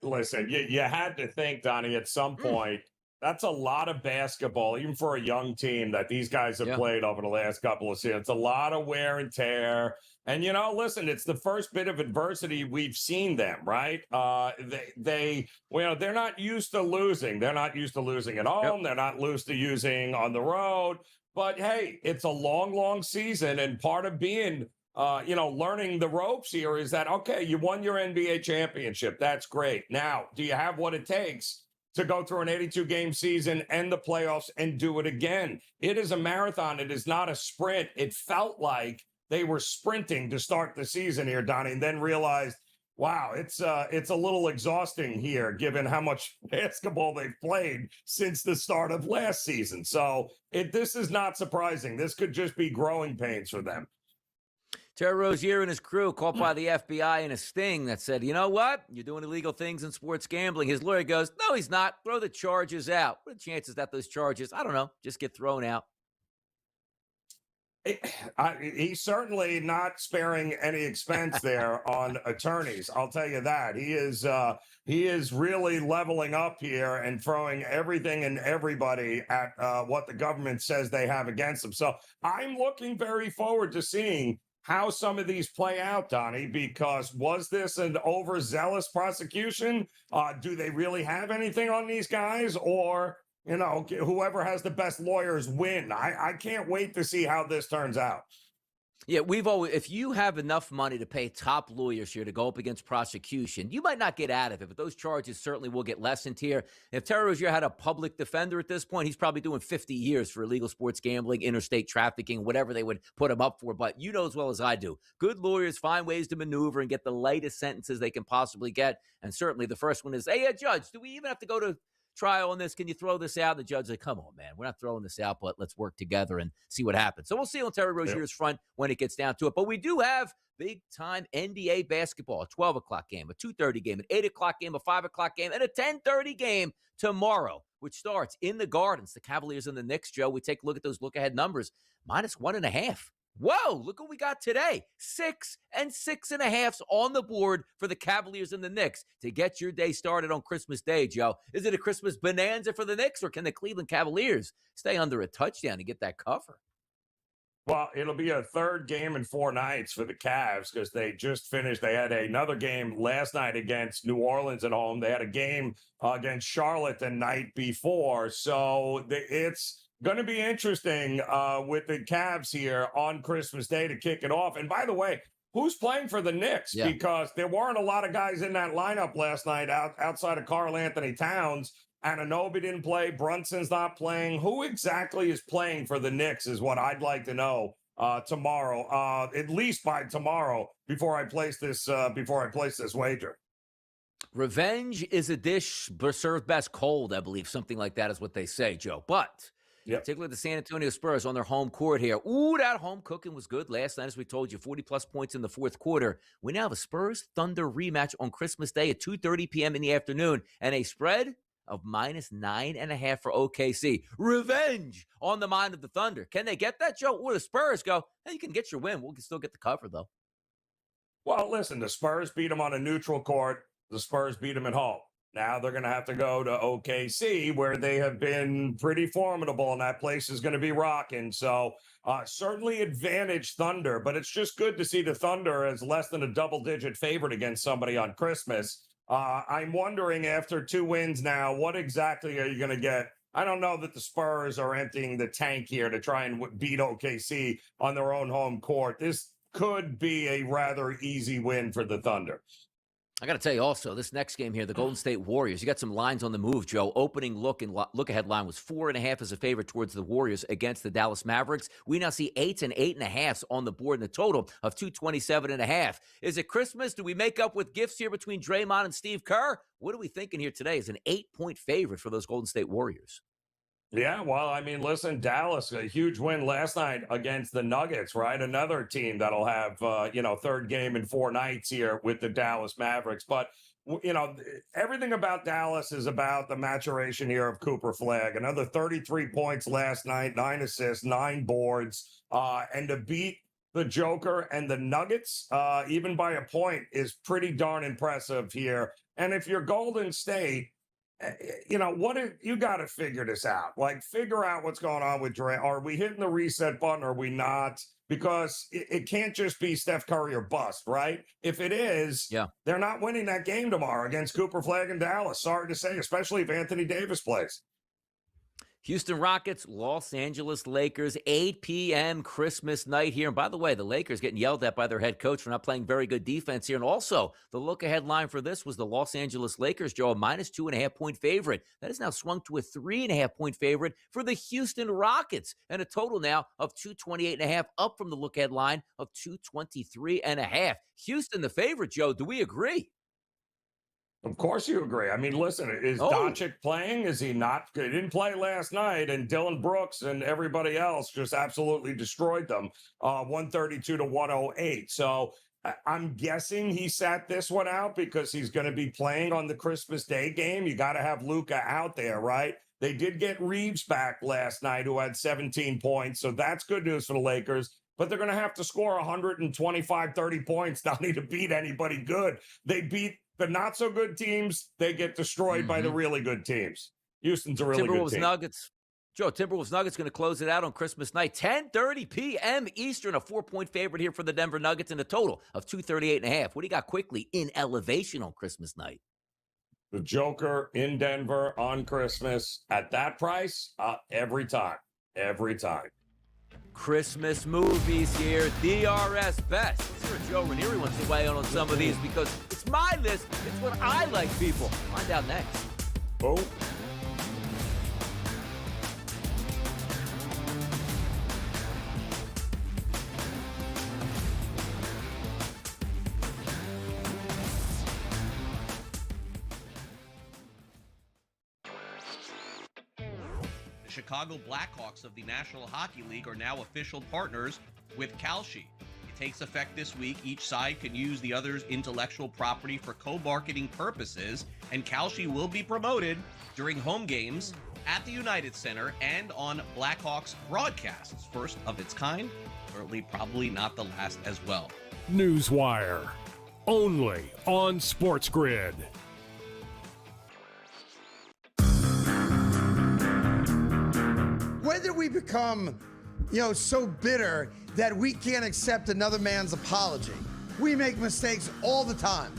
Speaker 6: Listen, you had to think, Donnie, at some point, that's a lot of basketball, even for a young team that these guys have played over the last couple of seasons. It's a lot of wear and tear. And, listen, it's the first bit of adversity we've seen them, right? They're not used to losing. They're not used to losing at home. They're not used to using on the road. But, hey, it's a long, long season. And part of being, learning the ropes here is that, okay, you won your NBA championship. That's great. Now, do you have what it takes to go through an 82-game season, end the playoffs, and do it again? It is a marathon. It is not a sprint. It felt like they were sprinting to start the season here, Donnie, and then realized, wow, it's a little exhausting here, given how much basketball they've played since the start of last season. So this is not surprising. This could just be growing pains for them.
Speaker 5: Terry Rozier and his crew caught by the FBI in a sting that said, you know what? You're doing illegal things in sports gambling. His lawyer goes, no, he's not. Throw the charges out. What are the chances that those charges, I don't know, just get thrown out?
Speaker 6: He's certainly not sparing any expense there on attorneys. I'll tell you that. He is really leveling up here and throwing everything and everybody at what the government says they have against them. So I'm looking very forward to seeing how some of these play out, Donnie, because was this an overzealous prosecution? Do they really have anything on these guys? Or, whoever has the best lawyers win. I can't wait to see how this turns out.
Speaker 5: Yeah, if you have enough money to pay top lawyers here to go up against prosecution, you might not get out of it, but those charges certainly will get lessened here. If Terry Rozier had a public defender at this point, he's probably doing 50 years for illegal sports gambling, interstate trafficking, whatever they would put him up for. But you know as well as I do, good lawyers find ways to maneuver and get the lightest sentences they can possibly get. And certainly the first one is, hey, Judge, do we even have to go to trial on this? Can you throw this out? And the judge like, come on, man, we're not throwing this out, but let's work together and see what happens. So we'll see on Terry Rozier's front when it gets down to it. But we do have big time NBA basketball, a 12 o'clock game, a 2:30 game, an 8 o'clock game, a 5 o'clock game, and a 10:30 game tomorrow, which starts in the Gardens. The Cavaliers and the Knicks, Joe, we take a look at those look-ahead numbers, -1.5. Whoa, look what we got today. 6 and 6.5 on the board for the Cavaliers and the Knicks to get your day started on Christmas Day, Joe. Is it a Christmas bonanza for the Knicks, or can the Cleveland Cavaliers stay under a touchdown to get that cover?
Speaker 6: Well, it'll be a third game in 4 nights for the Cavs because they just finished. They had another game last night against New Orleans at home. They had a game against Charlotte the night before. So it's going to be interesting with the Cavs here on Christmas Day to kick it off. And by the way, who's playing for the Knicks?
Speaker 5: Yeah.
Speaker 6: Because there weren't a lot of guys in that lineup last night outside of Karl Anthony Towns. Anunoby didn't play. Brunson's not playing. Who exactly is playing for the Knicks is what I'd like to know tomorrow, at least by tomorrow, before I place this wager.
Speaker 5: Revenge is a dish served best cold, I believe. Something like that is what they say, Joe. But take a look at the San Antonio Spurs on their home court here. Ooh, that home cooking was good last night, as we told you, 40-plus points in the fourth quarter. We now have a Spurs-Thunder rematch on Christmas Day at 2:30 p.m. in the afternoon, and a spread of -9.5 for OKC. Revenge on the mind of the Thunder. Can they get that, Joe? Or the Spurs go, hey, you can get your win. We'll still get the cover, though.
Speaker 6: Well, listen, the Spurs beat them on a neutral court. The Spurs beat them at home. Now they're going to have to go to OKC, where they have been pretty formidable, and that place is going to be rocking. So certainly advantage Thunder, but it's just good to see the Thunder as less than a double-digit favorite against somebody on Christmas. I'm wondering, after 2 wins now, what exactly are you going to get? I don't know that the Spurs are emptying the tank here to try and beat OKC on their own home court. This could be a rather easy win for the Thunder.
Speaker 5: I got to tell you also, this next game here, the Golden State Warriors, you got some lines on the move, Joe. Opening look-ahead line was 4.5 as a favorite towards the Warriors against the Dallas Mavericks. We now see 8 and 8.5 on the board in a total of 227.5. Is it Christmas? Do we make up with gifts here between Draymond and Steve Kerr? What are we thinking here today as an 8-point favorite for those Golden State Warriors?
Speaker 6: Yeah, well, I mean, listen, Dallas, a huge win last night against the Nuggets, right? Another team that'll have, third game in 4 nights here with the Dallas Mavericks. But, everything about Dallas is about the maturation here of Cooper Flagg. Another 33 points last night, 9 assists, 9 boards. And to beat the Joker and the Nuggets, even by a point, is pretty darn impressive here. And if you're Golden State, you got to figure this out. Like, figure out what's going on with Dre. Are we hitting the reset button? Or are we not? Because it can't just be Steph Curry or bust, right? If it is, they're not winning that game tomorrow against Cooper Flagg and Dallas. Sorry to say, especially if Anthony Davis plays.
Speaker 5: Houston Rockets, Los Angeles Lakers, 8 p.m. Christmas night here. And by the way, the Lakers getting yelled at by their head coach for not playing very good defense here. And also, the look-ahead line for this was the Los Angeles Lakers, Joe, a minus 2.5-point favorite. That is now swung to a 3.5-point favorite for the Houston Rockets. And a total now of 228.5, up from the look-ahead line of 223.5. Houston the favorite, Joe. Do we agree?
Speaker 6: Of course you agree. I mean, listen, is Doncic playing? Is he not? He didn't play last night, and Dylan Brooks and everybody else just absolutely destroyed them, 132-108. So I'm guessing he sat this one out because he's going to be playing on the Christmas Day game. You got to have Luka out there, right? They did get Reeves back last night, who had 17 points, so that's good news for the Lakers. But they're going to have to score 125, 30 points, Donnie, to beat anybody good. They beat the not-so-good teams. They get destroyed by the really good teams. Houston's a really good team.
Speaker 5: Nuggets. Joe, Timberwolves Nuggets going to close it out on Christmas night. 10:30 p.m. Eastern, a 4-point favorite here for the Denver Nuggets and a total of 238.5. What do you got quickly in elevation on Christmas night?
Speaker 6: The Joker in Denver on Christmas at that price, every time. Every time.
Speaker 5: Christmas movies here, DRS best. Let's hear Joe Ranieri wants to weigh in on some of these because it's my list. It's what I like, people. Find out next.
Speaker 6: Oh.
Speaker 3: The Chicago Blackhawks of the National Hockey League are now official partners with Kalshi. It takes effect this week. Each side can use the other's intellectual property for co-marketing purposes, and Kalshi will be promoted during home games at the United Center and on Blackhawks broadcasts. First of its kind, certainly probably not the last as well.
Speaker 2: Newswire, only on SportsGrid.
Speaker 10: When did we become, so bitter that we can't accept another man's apology? We make mistakes all the time.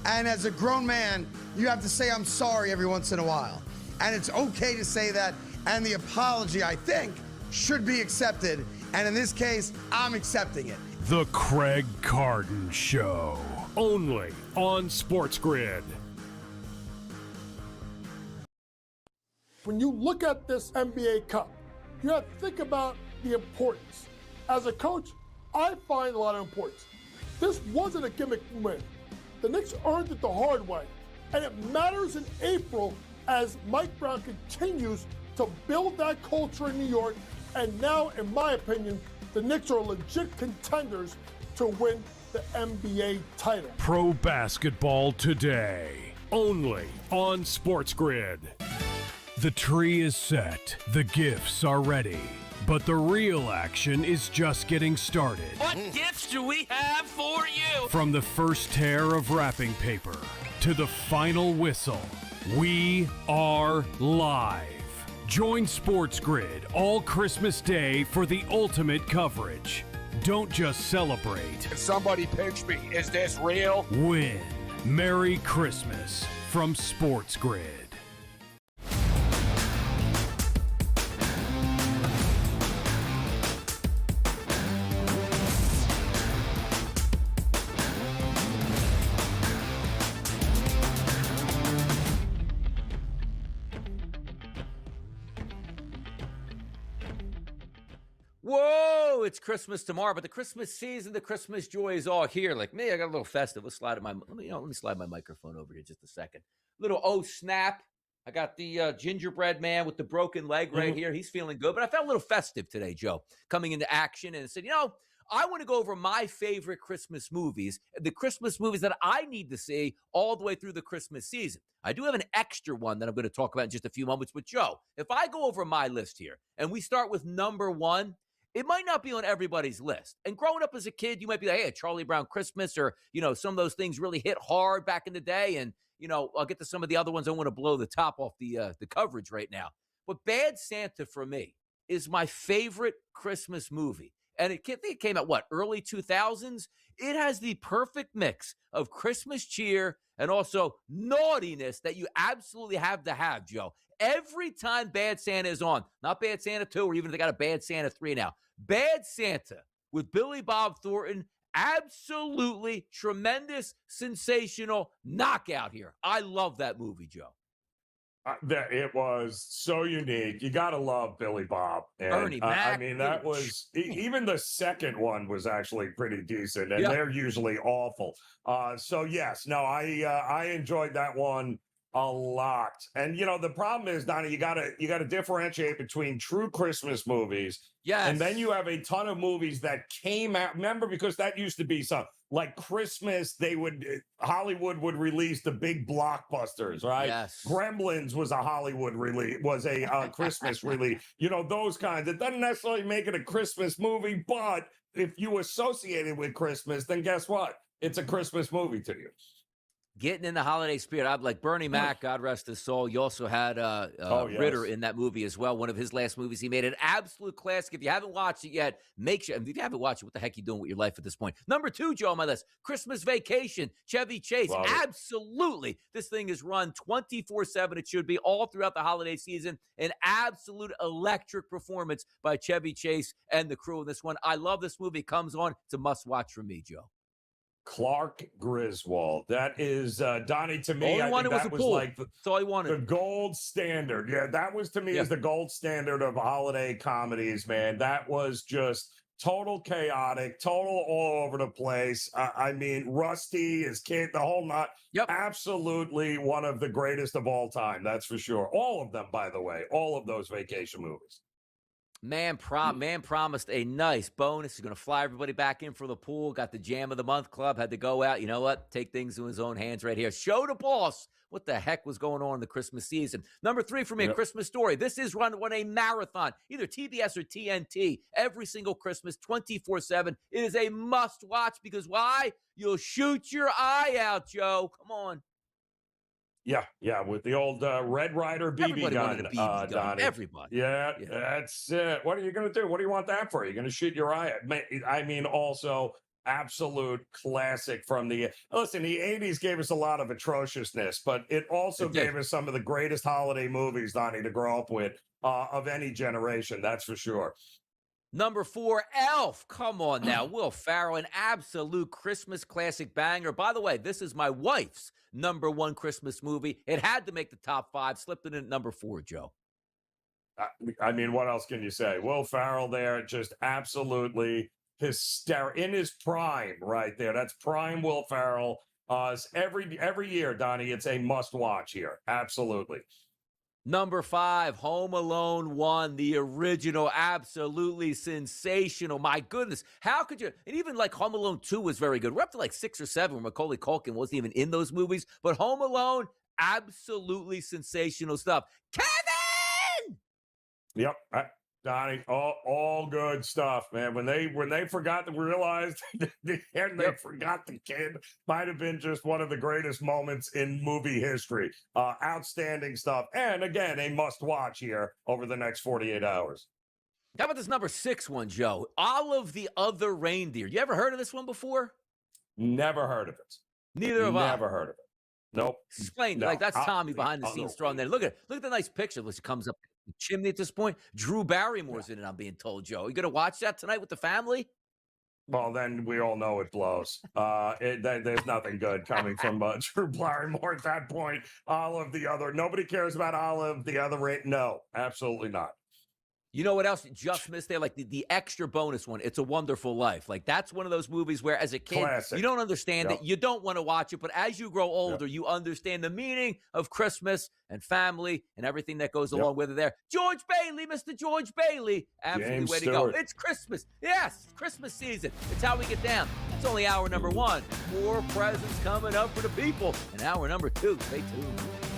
Speaker 10: And as a grown man, you have to say, I'm sorry every once in a while. And it's okay to say that. And the apology, I think, should be accepted. And in this case, I'm accepting it.
Speaker 2: The Craig Carden Show, only on SportsGrid.
Speaker 1: When you look at this NBA Cup, you have to think about the importance. As a coach, I find a lot of importance. This wasn't a gimmick win. The Knicks earned it the hard way, and it matters in April as Mike Brown continues to build that culture in New York, and now, in my opinion, the Knicks are legit contenders to win the NBA title.
Speaker 2: Pro basketball today, only on SportsGrid. The tree is set, the gifts are ready, but the real action is just getting started.
Speaker 7: What gifts do we have for you?
Speaker 2: From the first tear of wrapping paper to the final whistle, we are live. Join SportsGrid all Christmas Day for the ultimate coverage. Don't just celebrate.
Speaker 7: Somebody pinch me. Is this real?
Speaker 2: Win. Merry Christmas from SportsGrid.
Speaker 5: Whoa, it's Christmas tomorrow, but the Christmas season, the Christmas joy is all here. Like me, I got a little festive. Let's slide let me slide my microphone over here just a second. Little oh snap. I got the gingerbread man with the broken leg right here. He's feeling good, but I felt a little festive today, Joe, coming into action and said, I want to go over my favorite Christmas movies, the Christmas movies that I need to see all the way through the Christmas season. I do have an extra one that I'm going to talk about in just a few moments. But, Joe, if I go over my list here and we start with number one, it might not be on everybody's list. And growing up as a kid, you might be like, hey, Charlie Brown Christmas, or, some of those things really hit hard back in the day. And, I'll get to some of the other ones. I want to blow the top off the coverage right now. But Bad Santa, for me, is my favorite Christmas movie. And it came out, early 2000s? It has the perfect mix of Christmas cheer and also naughtiness that you absolutely have to have, Joe. Every time Bad Santa is on, not Bad Santa 2, or even if they got a Bad Santa 3 now, Bad Santa with Billy Bob Thornton, absolutely tremendous, sensational knockout here. I love that movie, Joe.
Speaker 6: It was so unique. You got to love Billy Bob. And,
Speaker 5: Bernie Mac.
Speaker 6: I mean, that was even the second one was actually pretty decent, and they're usually awful. So yes, no, I enjoyed that one a lot. And the problem is, Donnie, you gotta differentiate between true Christmas movies.
Speaker 5: Yes.
Speaker 6: And then you have a ton of movies that came out. Remember, because that used to be some like Christmas, Hollywood would release the big blockbusters, right?
Speaker 5: Yes.
Speaker 6: Gremlins was a Hollywood release, was a Christmas release. Those kinds. It doesn't necessarily make it a Christmas movie, but if you associate it with Christmas, then guess what? It's a Christmas movie to you.
Speaker 5: Getting in the holiday spirit. I'm like Bernie Mac, God rest his soul. You also had Ritter in that movie as well. One of his last movies he made, an absolute classic. If you haven't watched it yet, make sure. If you haven't watched it, what the heck are you doing with your life at this point? Number 2, Joe, on my list, Christmas Vacation, Chevy Chase. Absolutely. This thing is run 24/7. It should be all throughout the holiday season. An absolute electric performance by Chevy Chase and the crew in this one. I love this movie. It comes on. It's a must-watch for me, Joe.
Speaker 6: Clark Griswold. That is, Donnie, to me, I think that was like the gold standard. Yeah, that was to me is the gold standard of holiday comedies, man. That was just total chaotic, total all over the place. I mean, Rusty, his kid, the whole lot. Absolutely one of the greatest of all time. That's for sure. All of them, by the way, all of those vacation movies.
Speaker 5: Man promised a nice bonus. He's going to fly everybody back in for the pool. Got the Jam of the Month Club. Had to go out. You know what? Take things in his own hands right here. Show the boss what the heck was going on in the Christmas season. Number 3 for me, A Christmas Story. This is run a marathon, either TBS or TNT, every single Christmas, 24/7. It is a must-watch because why? You'll shoot your eye out, Joe. Come on.
Speaker 6: Yeah, with the old Red Ryder BB
Speaker 5: Everybody
Speaker 6: gun,
Speaker 5: wanted a BB gun.
Speaker 6: Donnie.
Speaker 5: Everybody.
Speaker 6: Yeah, that's it. What are you going to do? What do you want that for? You're going to shoot your eye out. I mean, also absolute classic from the 80s gave us a lot of atrociousness, but it also gave us some of the greatest holiday movies, Donnie, to grow up with of any generation. That's for sure.
Speaker 5: Number 4, Elf. Come on now. Will Ferrell, an absolute Christmas classic banger. By the way, this is my wife's number 1 Christmas movie. It had to make the top 5. Slipped it in at number 4, Joe.
Speaker 6: I mean, what else can you say? Will Ferrell there, just absolutely hysterical in his prime right there. That's prime Will Ferrell. Every year, Donnie, it's a must-watch here. Absolutely.
Speaker 5: Number 5, Home Alone 1, the original, absolutely sensational. My goodness, how could you? And even like Home Alone 2 was very good. We're up to like 6 or 7 where Macaulay Culkin wasn't even in those movies. But Home Alone, absolutely sensational stuff. Kevin!
Speaker 6: Yep, Donnie, all good stuff, man. When they forgot to realize they forgot the kid, might have been just one of the greatest moments in movie history. Outstanding stuff. And again, a must watch here over the next 48 hours.
Speaker 5: How about this number 6 one, Joe? Olive the Other Reindeer. You ever heard of this one before?
Speaker 6: Never heard of it.
Speaker 5: Neither have I.
Speaker 6: Never heard of it. Nope.
Speaker 5: Explain. Like that's Tommy behind the scenes throwing that. Look at the nice picture which comes up the chimney at this point. Drew Barrymore's in it, I'm being told, Joe. You gonna watch that tonight with the family?
Speaker 6: Well, then we all know it blows. There's nothing good coming from Drew Barrymore at that point. Nobody cares about Olive the Other. No, absolutely not.
Speaker 5: You know what else you just missed there? Like the extra bonus one, It's a Wonderful Life. Like that's one of those movies where as a kid,
Speaker 6: Classic.
Speaker 5: you don't understand it. You don't want to watch it. But as you grow older, you understand the meaning of Christmas and family and everything that goes along with it there. George Bailey, Mr. George Bailey. Absolutely
Speaker 6: James
Speaker 5: way
Speaker 6: Stewart.
Speaker 5: to go. It's Christmas. Yes, it's Christmas season. It's how we get down. It's only hour number 1. More presents coming up for the people. And hour number 2. Stay tuned.